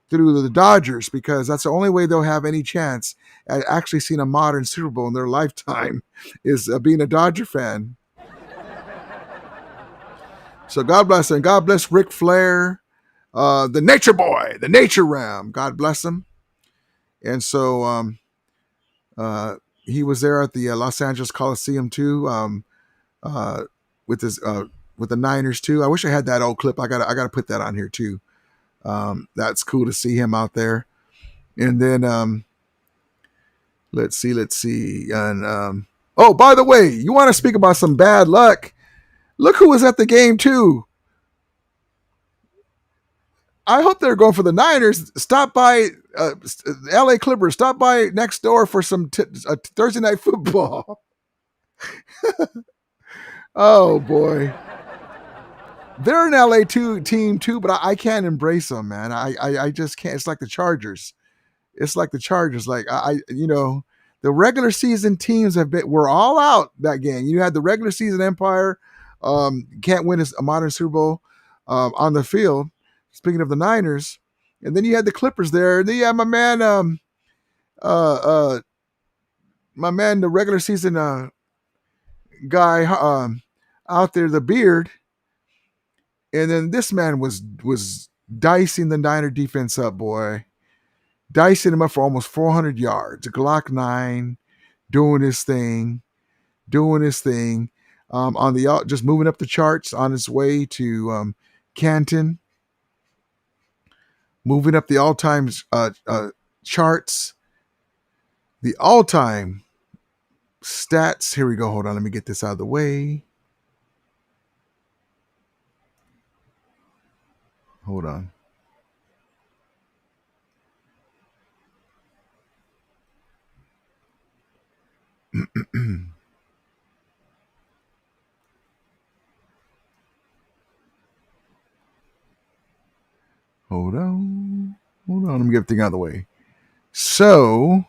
through the Dodgers, because that's the only way they'll have any chance at actually seeing a modern Super Bowl in their lifetime is being a Dodger fan. So God bless him. God bless Ric Flair, the Nature Boy, the Nature Ram. God bless him. And so he was there at the Los Angeles Coliseum too, with his with the Niners too. I wish I had that old clip. I gotta put that on here too. That's cool to see him out there. And then let's see. And oh, by the way, you want to speak about some bad luck? Look who was at the game too. I hope they're going for the Niners. Stop by LA Clippers. Stop by next door for some Thursday night football. Oh boy, they're an LA team too, but I can't embrace them, man. I just can't. It's like the Chargers. It's like the Chargers. Like the regular season teams were all out that game. You had the regular season empire, can't win a modern Super Bowl on the field. Speaking of the Niners, and then you had the Clippers there. And then you had my man, the regular season guy out there, the beard. And then this man was dicing the Niner defense up, boy. Dicing him up for almost 400 yards. A Glock 9, doing his thing. On the just moving up the charts on his way to Canton. Moving up the all-time charts. The all-time stats. Here we go. Hold on. Let me get this out of the way. Hold on. Hold on. Let me get everything out of the way. So,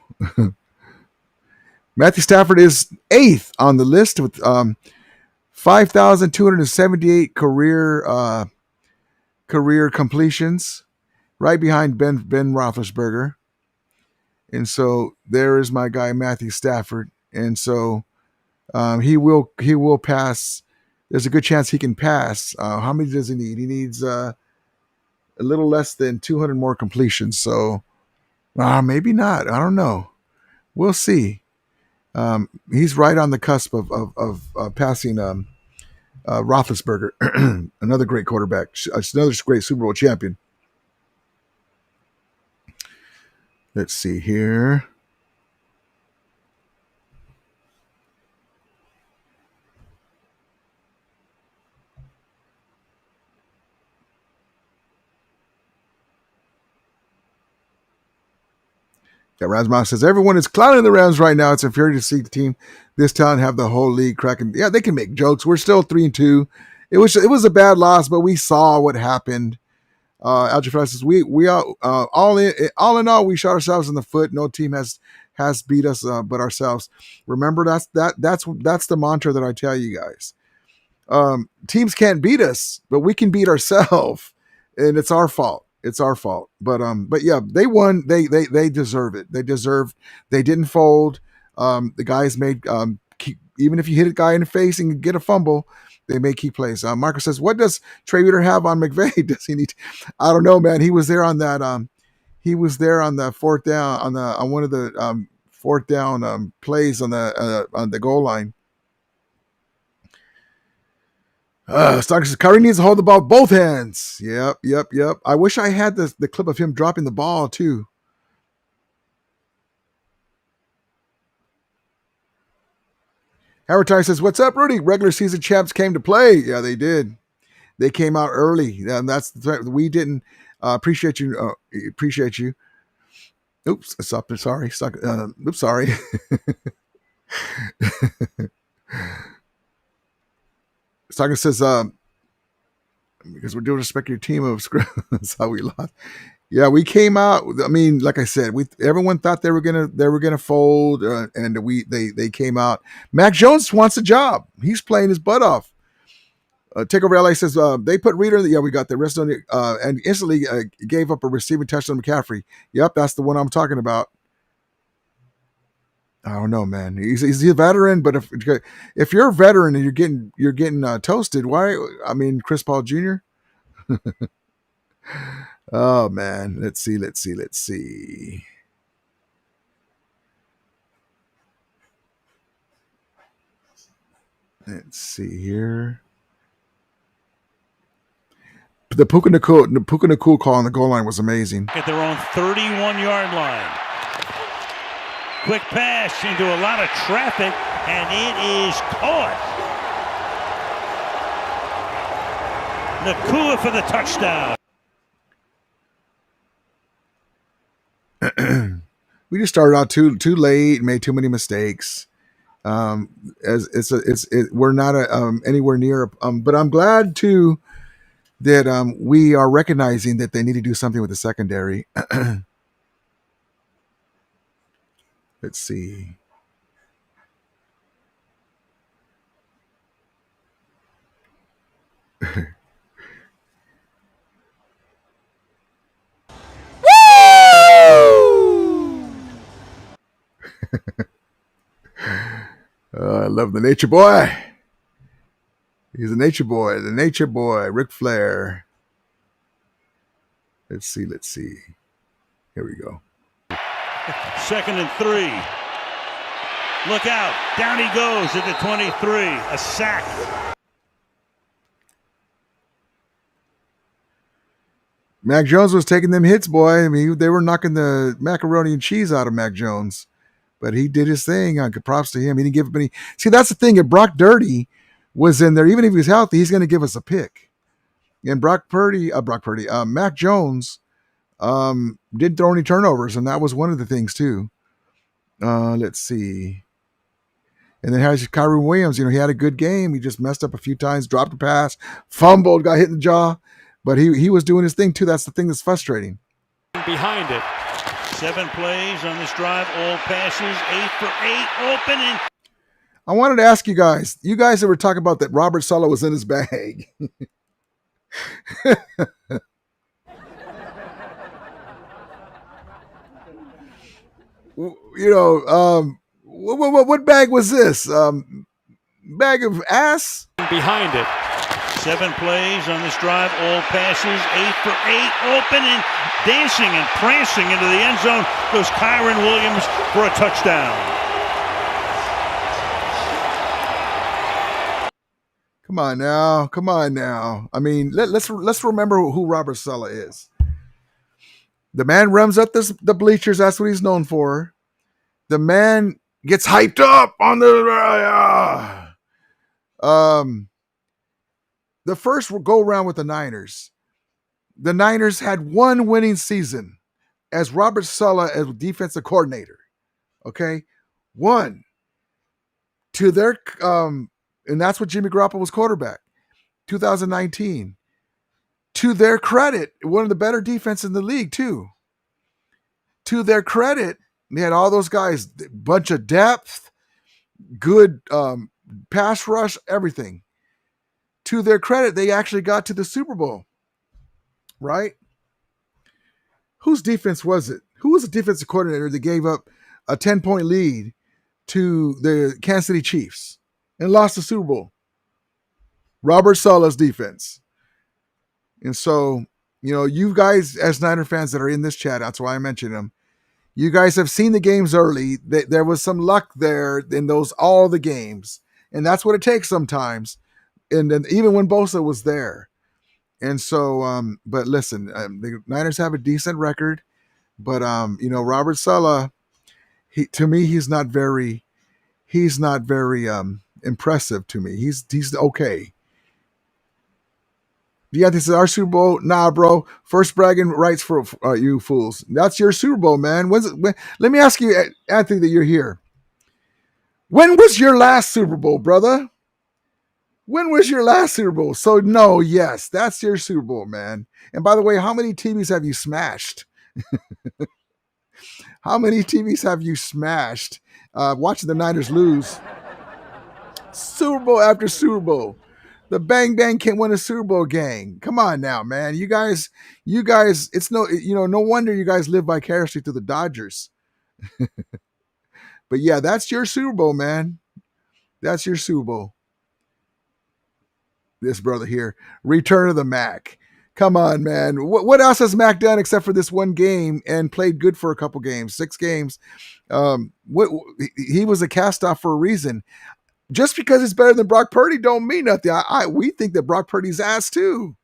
Matthew Stafford is 8th on the list with 5,278 career completions, right behind Ben Roethlisberger. And so there is my guy Matthew Stafford. And so he will pass. There's a good chance he can pass. How many does he need? He needs a little less than 200 more completions. So maybe not. I don't know. We'll see. He's right on the cusp of passing Roethlisberger, another great quarterback, another great Super Bowl champion. Let's see here. Yeah, Rasmus says everyone is clowning the Rams right now. It's infuriating to see the team this town have the whole league cracking. Yeah, they can make jokes. We're still 3-2. It was a bad loss, but we saw what happened. Algebra says we are all in all. We shot ourselves in the foot. No team has beat us but ourselves. Remember that's the mantra that I tell you guys. Teams can't beat us, but we can beat ourselves, and it's our fault. It's our fault. But yeah, they won. They deserve it. They didn't fold. The guys made even if you hit a guy in the face and get a fumble, they made key plays. Marcus says, what does Trey Reader have on McVay? Does he need? I don't know, man. He was there on that. He was there on the fourth down on one of the fourth down plays on the goal line. Stockton says Kyrie needs to hold the ball with both hands. Yep. I wish I had the clip of him dropping the ball too. Howard Ty says, "What's up, Rudy? Regular season champs came to play. Yeah, they did. They came out early. And that's we didn't appreciate you. Appreciate you. Oops, stop. Sorry. Oops, sorry." Stockton says, because we're doing respect your team of that's how we lost. Yeah, we came out. I mean, like I said, everyone thought they were gonna fold, and they came out. Mac Jones wants a job. He's playing his butt off. Takeover LA says they put Reader. Yeah, we got the rest on it, and instantly gave up a receiving touchdown to McCaffrey. Yep, that's the one I'm talking about. I don't know, man. He's a veteran, but if you're a veteran and you're getting toasted, why? I mean, Chris Paul Jr. Oh man, let's see. Let's see here. The Puka Nakul call on the goal line was amazing. At their own 31-yard line. Quick pass into a lot of traffic, and it is caught. Nakua for the touchdown. We just started out too late, made too many mistakes. We're not anywhere near. But I'm glad too that we are recognizing that they need to do something with the secondary. Let's see. I love the nature boy. He's a nature boy. The nature boy, Ric Flair. Let's see. Here we go. 2nd and 3. Look out. Down he goes at the 23. A sack. Mac Jones was taking them hits, boy. I mean, they were knocking the macaroni and cheese out of Mac Jones. But he did his thing. Props to him. He didn't give up any. See, that's the thing. If Brock Purdy was in there, even if he was healthy, he's going to give us a pick. And Mac Jones didn't throw any turnovers, and that was one of the things too. Let's see. And then has Kyrie Williams. He had a good game. He just messed up a few times, dropped a pass, fumbled, got hit in the jaw. But he was doing his thing too. That's the thing that's frustrating. Behind it. 7 plays on this drive, all passes, 8 for 8, open and. I wanted to ask you guys that were talking about that Robert Saleh was in his bag. What bag was this? Bag of ass? Behind it. 7 plays on this drive, all passes, 8 for 8, open and dancing and prancing into the end zone goes Kyron Williams for a touchdown. Come on now. I mean, let's remember who Robert Saleh is. The man runs up the bleachers. That's what he's known for. The man gets hyped up on the first go around with the Niners. The Niners had one winning season as Robert Saleh as defensive coordinator. Okay, one to their and that's what Jimmy Garoppolo was quarterback. 2019. To their credit, one of the better defense in the league too. To their credit, they had all those guys, bunch of depth, good pass rush, everything. To their credit, they actually got to the Super Bowl. Right? Whose defense was it? Who was the defensive coordinator that gave up a 10-point lead to the Kansas City Chiefs and lost the Super Bowl? Robert Saleh's defense. And so, you guys as Niner fans that are in this chat, that's why I mentioned them. You guys have seen the games early. There was some luck there in all the games. And that's what it takes sometimes. And then even when Bosa was there. And so, but listen, the Niners have a decent record. But, Robert Saleh, to me, he's not very impressive to me. He's okay. Yeah, this is our Super Bowl. Nah, bro. First bragging rights for you fools. That's your Super Bowl, man. Let me ask you, Anthony, that you're here. When was your last Super Bowl, brother? When was your last Super Bowl? So, no, yes, that's your Super Bowl, man. And by the way, how many TVs have you smashed? How many TVs have you smashed watching the Niners lose? Super Bowl after Super Bowl. The Bang Bang can't win a Super Bowl gang. Come on now, man. You guys, it's no wonder you guys live vicariously through the Dodgers. But yeah, that's your Super Bowl, man. That's your Super Bowl. This brother here. Return of the Mac. Come on, man. What else has Mac done except for this one game and played good for a couple games, 6 games? What he was a cast off for a reason. Just because it's better than Brock Purdy don't mean nothing. We think that Brock Purdy's ass too.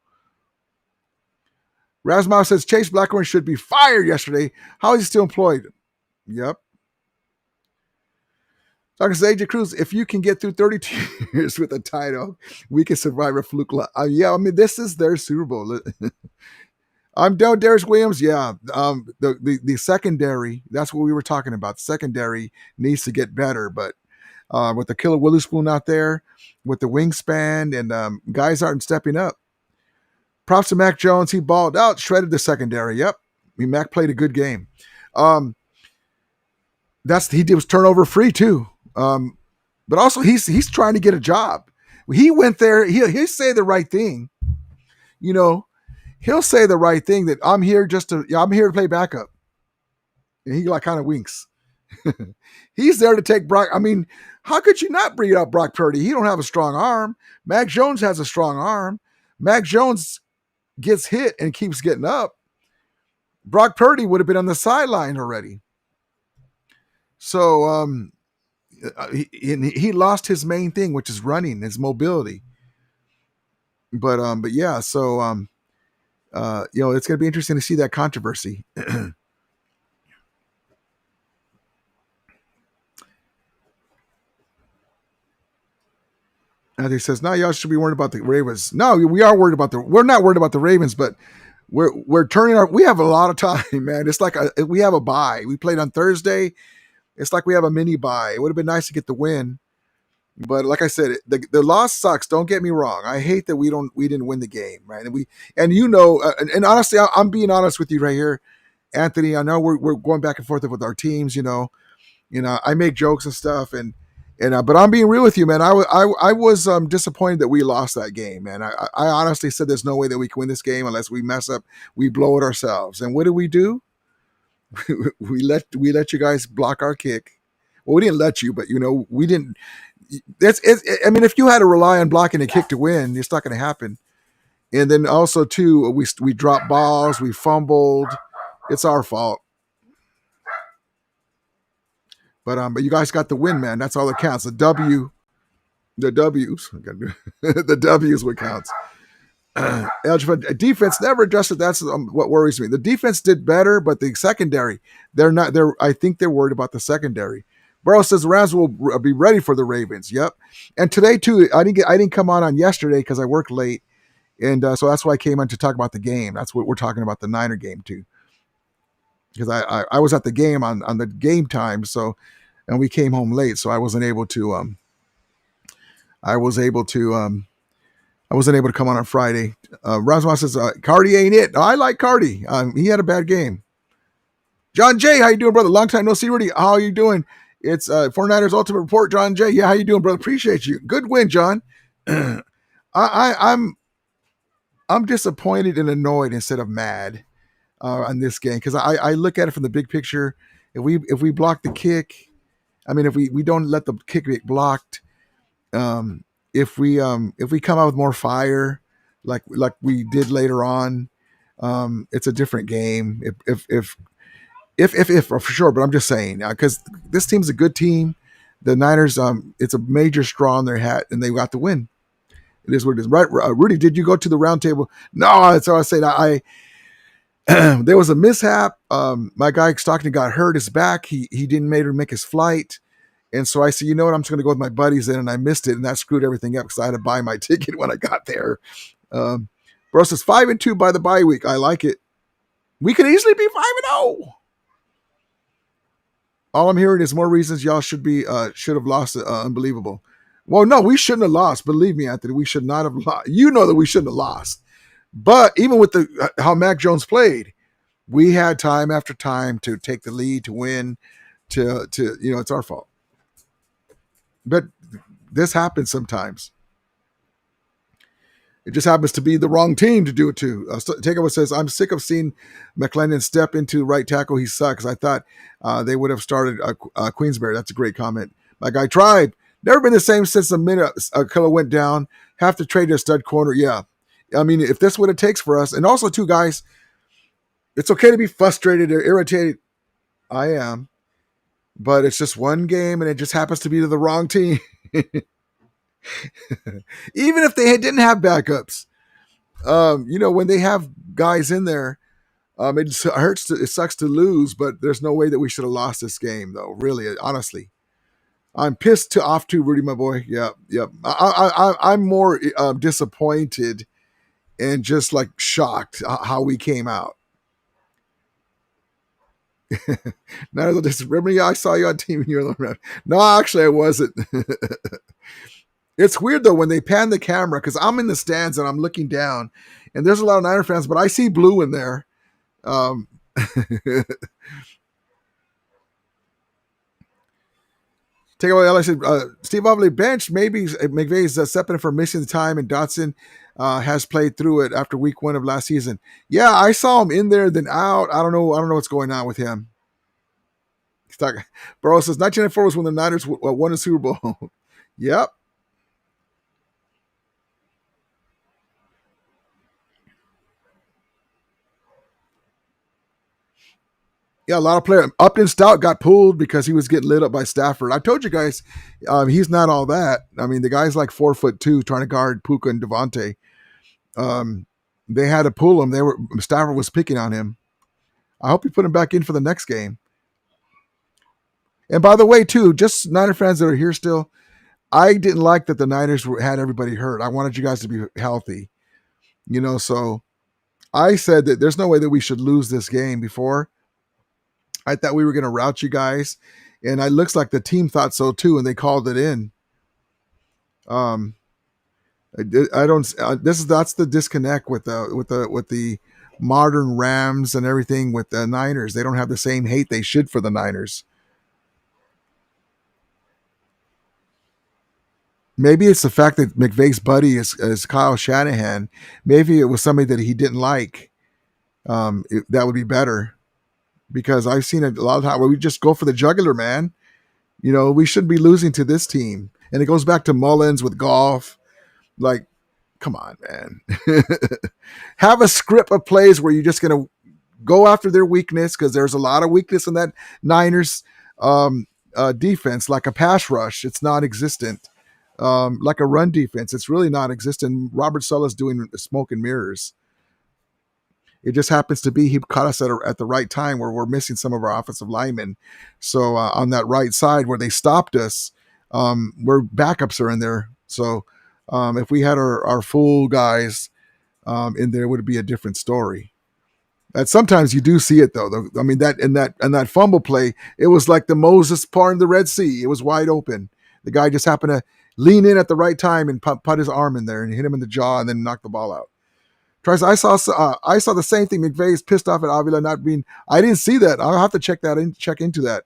Rasmus says Chase Blackburn should be fired yesterday. How is he still employed? Yep. Dr. AJ Cruz, if you can get through 32 years with a title, we can survive a fluke. Yeah, I mean, this is their Super Bowl. I'm down Darius Williams. Yeah. The secondary, that's what we were talking about. The secondary needs to get better, but with the Killer Witherspoon out there, with the wingspan, and guys aren't stepping up. Props to Mac Jones. He balled out, shredded the secondary. Yep. I mean, Mac played a good game. He was turnover free too. But also he's trying to get a job. He went there. He'll say the right thing. He'll say the right thing that I'm here to play backup. And he kind of winks. He's there to take Brock. I mean, how could you not bring up Brock Purdy? He don't have a strong arm. Mac Jones has a strong arm. Mac Jones gets hit and keeps getting up. Brock Purdy would have been on the sideline already. So he lost his main thing, which is running, his mobility. But yeah, so it's going to be interesting to see that controversy. And he says, "No, y'all should be worried about the Ravens." No, we are worried about we're not worried about the Ravens, but we're turning we have a lot of time, man. It's like we have a bye. We played on Thursday. It's like we have a mini bye. It would have been nice to get the win. But like I said, the loss sucks. Don't get me wrong. I hate that we didn't win the game, right? And honestly, I'm being honest with you right here, Anthony. I know we're going back and forth with our teams. I make jokes and stuff, but I'm being real with you, man. I was disappointed that we lost that game, man. I honestly said there's no way that we can win this game unless we mess up, we blow it ourselves. And what do? we let you guys block our kick. Well, we didn't let you, but we didn't. I mean, if you had to rely on blocking a kick to win, it's not going to happen. And then also too, we dropped balls, we fumbled. It's our fault. But you guys got the win, man. That's all that counts. The W's, the W's what counts. Defense never adjusted. That's what worries me. The defense did better, but the secondary, they're not. I think they're worried about the secondary. Burrow says the Rams will be ready for the Ravens. Yep. And today too, I didn't come on yesterday because I worked late, and so that's why I came on to talk about the game. That's what we're talking about, the Niner game too, because I was at the game on the game time. So, and we came home late, so I wasn't able to come on Friday. Rasmus says Cardi ain't it. I like Cardi. He had a bad game. John J, how you doing, brother? Long time no see, Rudy. How are you doing? It's 49ers Ultimate Report, John J. Yeah, how you doing, brother? Appreciate you. Good win, John. I'm disappointed and annoyed instead of mad on this game because I look at it from the big picture. If we block the kick, I mean, if we don't let the kick get blocked, if we come out with more fire, like we did later on, it's a different game. If for sure, but I'm just saying because this team's a good team. The Niners, it's a major straw in their hat, and they got the win. It is what it is. Right, Rudy? Did you go to the round table? No, that's all I said. There was a mishap. My guy Stockton got hurt his back. He didn't make his flight, and so I said, you know what? I'm just going to go with my buddies in, and I missed it, and that screwed everything up because I had to buy my ticket when I got there. Bro says 5-2 by the bye week. I like it. We could easily be 5-0. All I'm hearing is more reasons y'all should have lost. Unbelievable. Well, no, we shouldn't have lost. Believe me, Anthony, we should not have lost. You know that we shouldn't have lost. But even with how Mac Jones played, we had time after time to take the lead, to win, to it's our fault. But this happens sometimes. It just happens to be the wrong team to do it to. Takeover says, I'm sick of seeing McLennan step into right tackle. He sucks. I thought they would have started Queensberry. That's a great comment. My guy tried. Never been the same since the minute Killer went down. Have to trade a stud corner. Yeah. I mean, if that's what it takes for us. And also, too, guys, it's okay to be frustrated or irritated. I am. But it's just one game, and it just happens to be to the wrong team. Even if they didn't have backups. When they have guys in there, it hurts. It sucks to lose, but there's no way that we should have lost this game, though. Really, honestly, I'm pissed off too, Rudy, my boy. Yep. I'm more disappointed and just like shocked how we came out. Remember, I saw you on TV. You're around. No, actually, I wasn't. It's weird though when they pan the camera because I'm in the stands and I'm looking down, and there's a lot of Niner fans, but I see blue in there. Take away, I said, Steve Ovley bench. Maybe McVay's stepping in for missing the time, and Dotson has played through it after week 1 of last season. Yeah, I saw him in there, then out. I don't know what's going on with him. Burrow says 1994 was when the Niners won a Super Bowl. Yep. Yeah, a lot of players. Upton Stout got pulled because he was getting lit up by Stafford. I told you guys, he's not all that. I mean, the guy's like 4'2", trying to guard Puka and Devontae. They had to pull him. Stafford was picking on him. I hope you put him back in for the next game. And by the way, too, just Niner fans that are here still, I didn't like that the Niners had everybody hurt. I wanted you guys to be healthy. So I said that there's no way that we should lose this game before. I thought we were going to rout you guys, and it looks like the team thought so too, and they called it in. I don't. That's the disconnect with the modern Rams and everything with the Niners. They don't have the same hate they should for the Niners. Maybe it's the fact that McVay's buddy is Kyle Shanahan. Maybe it was somebody that he didn't like. That would be better. Because I've seen it a lot of times where we just go for the jugular, man. We shouldn't be losing to this team. And it goes back to Mullins with golf. Like, come on, man. Have a script of plays where you're just going to go after their weakness, because there's a lot of weakness in that Niners defense, like a pass rush. It's non-existent. Like a run defense. It's really non-existent. Robert Saleh's doing smoke and mirrors. It just happens to be he caught us at the right time where we're missing some of our offensive linemen. So on that right side where they stopped us, where backups are in there. So if we had our full guys in there, it would be a different story. And sometimes you do see it though. I mean that fumble play, it was like the Moses part in the Red Sea. It was wide open. The guy just happened to lean in at the right time and put his arm in there and hit him in the jaw and then knock the ball out. I saw the same thing. McVay is pissed off at Avila not being. I didn't see that. I'll have to check into that.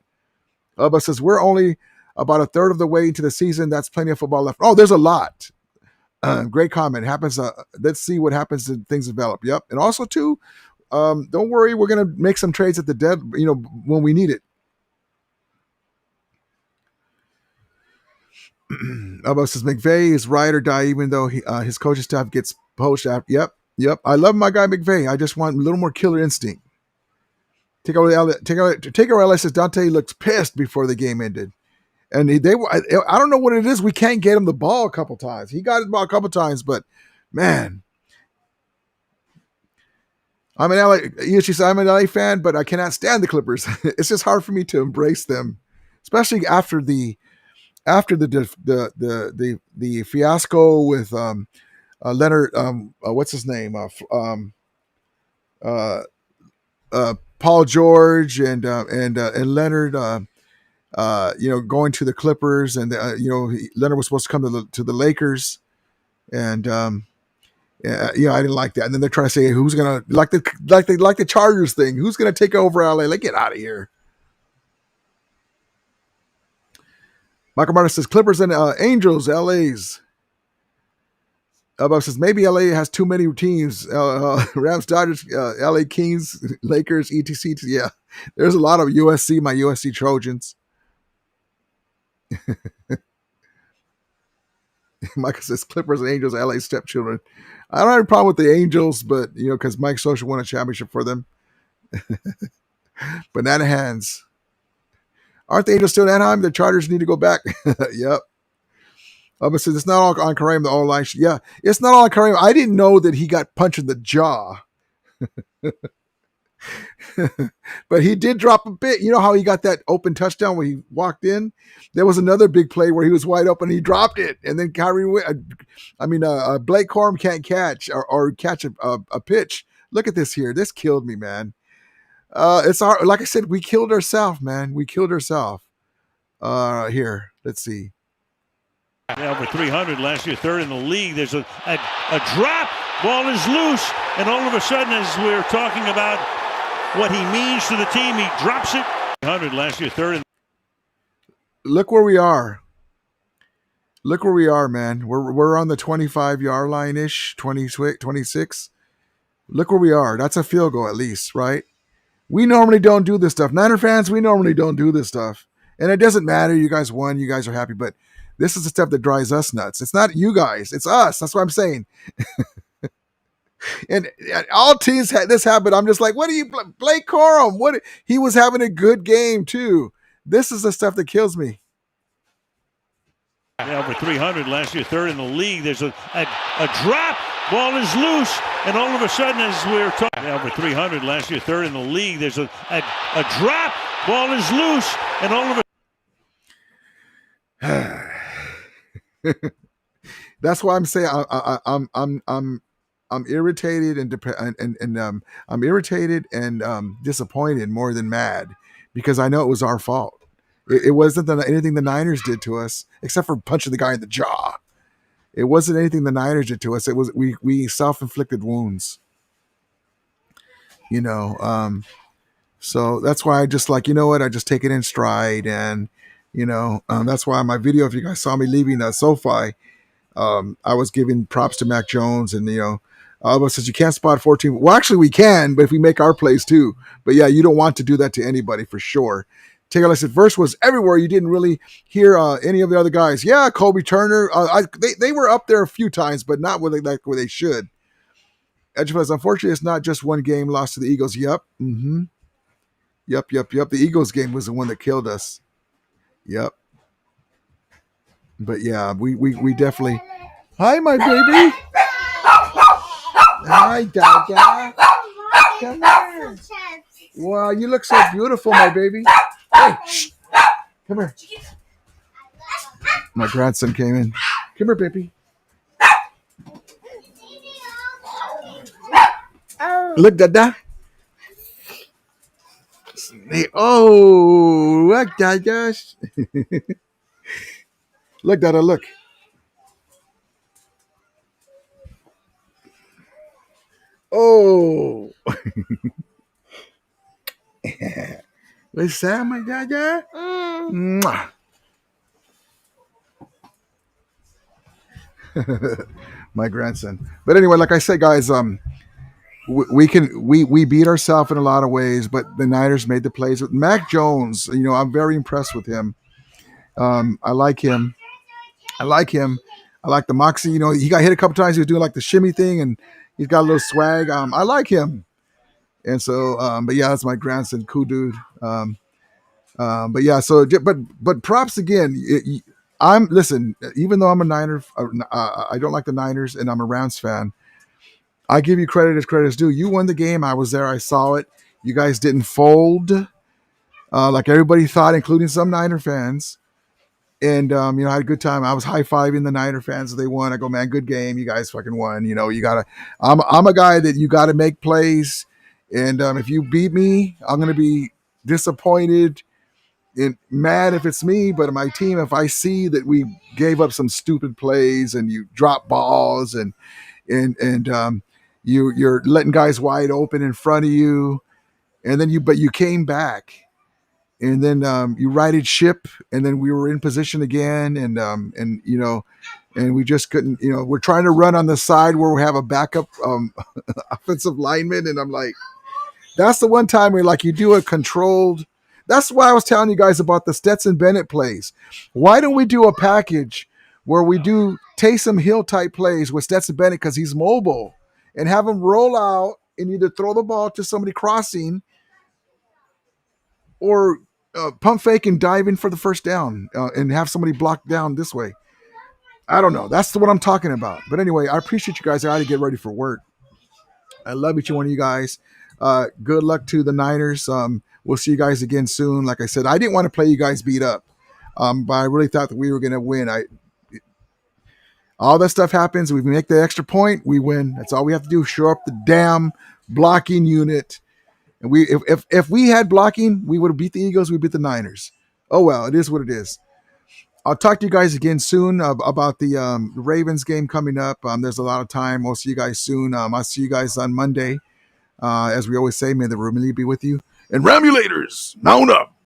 But says we're only about a third of the way into the season. That's plenty of football left. Oh, there's a lot. Great comment. Happens. Let's see what happens as things develop. Yep. And also too, don't worry. We're gonna make some trades at the dead. When we need it. But says McVay is ride or die, even though his coaching staff gets poached after. Yep. I love my guy McVay. I just want a little more killer instinct. Take away LA says Dante looked pissed before the game ended. And I don't know what it is. We can't get him the ball a couple times. He got his ball a couple times, but man. I'm an LA fan, but I cannot stand the Clippers. It's just hard for me to embrace them, especially after the fiasco with Leonard, what's his name? Paul George and Leonard, going to the Clippers, and Leonard was supposed to come to the Lakers, and I didn't like that. And then they're trying to say who's gonna like the Chargers thing. Who's gonna take over LA? Like, get out of here. Michael Martin says Clippers and Angels, LA's. Elbow says maybe LA has too many teams. Rams, Dodgers, LA Kings, Lakers, etc. Yeah, there's a lot of USC. My USC Trojans. Michael says Clippers and Angels, LA stepchildren. I don't have a problem with the Angels, but because Mike Social won a championship for them. Banana hands. Aren't the Angels still in Anaheim? The Chargers need to go back. Yep. But says it's not all on Kareem, the all line. Yeah, it's not all on Kareem. I didn't know that he got punched in the jaw. But he did drop a bit. You know how he got that open touchdown when he walked in? There was another big play where he was wide open. He dropped it. And then Blake Corum can't catch or catch a pitch. Look at this here. This killed me, man. It's like I said, we killed ourselves, man. We killed ourselves. Here, let's see. Yeah, over 300 last year, third in the league. There's a drop. Ball is loose. And all of a sudden, as we're talking about what he means to the team, he drops it. 100 last year, third. Look where we are. Look where we are, man. We're on the 25-yard line-ish, 26. Look where we are. That's a field goal at least, right? We normally don't do this stuff. Niner fans, we normally don't do this stuff. And it doesn't matter. You guys won. You guys are happy. But this is the stuff that drives us nuts. It's not you guys. It's us. That's what I'm saying. And all teams had this happen. I'm just like, what are you, Blake Corum? What? He was having a good game too. This is the stuff that kills me. Yeah, over 300 last year, third in the league. There's a drop. Ball is loose. And all of a sudden, as we're talking, yeah, over 300 last year, third in the league. There's a drop. Ball is loose. And all of a That's why I'm saying I'm irritated and I'm irritated and disappointed more than mad because I know it was our fault. It wasn't anything the Niners did to us except for punching the guy in the jaw. It wasn't anything the Niners did to us. It was we self-inflicted wounds. So that's why I just like, you know what? I just take it in stride, and that's why my video, if you guys saw me leaving SoFi, I was giving props to Mac Jones, and Alba says you can't spot 14. Well, actually we can, but if we make our plays too. But yeah, you don't want to do that to anybody for sure. Taylor said verse was everywhere. You didn't really hear any of the other guys. Yeah, Kobe Turner. They were up there a few times, but not where they should. Edgefield, unfortunately, it's not just one game lost to the Eagles. Yep. Mm-hmm. Yep. The Eagles game was the one that killed us. Yep. But yeah, we definitely. Hi, my baby. Hi, Dada. Come here. Wow, you look so beautiful, my baby. Hey, shh. Come here. My grandson came in. Come here, baby. Look, Dada. Oh, look, Dada. Look, Dada, look. Oh. What's that, my Dada? Mwah. My grandson. But anyway, like I said, guys, we beat ourselves in a lot of ways, but the Niners made the plays. With Mac Jones, I'm very impressed with him. I like him. I like the moxie. He got hit a couple times. He was doing like the shimmy thing, and he's got a little swag. I like him. And so, but yeah, that's my grandson, cool dude. But yeah, but props again. Listen, even though I'm a Niner, I don't like the Niners, and I'm a Rams fan. I give you credit as credit is due. You won the game. I was there. I saw it. You guys didn't fold like everybody thought, including some Niner fans. And, I had a good time. I was high-fiving the Niner fans as they won. I go, man, good game. You guys fucking won. I'm a guy that you got to make plays. And if you beat me, I'm going to be disappointed and mad if it's me. But my team, if I see that we gave up some stupid plays and you drop balls and you're letting guys wide open in front of you, and then you came back. and then you righted ship, and then we were in position again, and and we just couldn't. We're trying to run on the side where we have a backup offensive lineman, and I'm like, that's the one time where like you do a controlled. That's why I was telling you guys about the Stetson Bennett plays. Why don't we do a package where we do Taysom Hill type plays with Stetson Bennett because he's mobile, and have him roll out and either throw the ball to somebody crossing or pump fake and dive in for the first down and have somebody block down this way. I don't know. That's what I'm talking about. But anyway, I appreciate you guys. I got to get ready for work. I love each one of you guys. Good luck to the Niners. We'll see you guys again soon. Like I said, I didn't want to play you guys beat up, but I really thought that we were going to win. All that stuff happens. We make the extra point, we win. That's all we have to do. Show up the damn blocking unit. And if we had blocking, we would have beat the Eagles. We beat the Niners. Oh well, it is what it is. I'll talk to you guys again soon about the Ravens game coming up. There's a lot of time. We'll see you guys soon. I'll see you guys on Monday. As we always say, may the Romilly be with you. And Ramulators, mount up.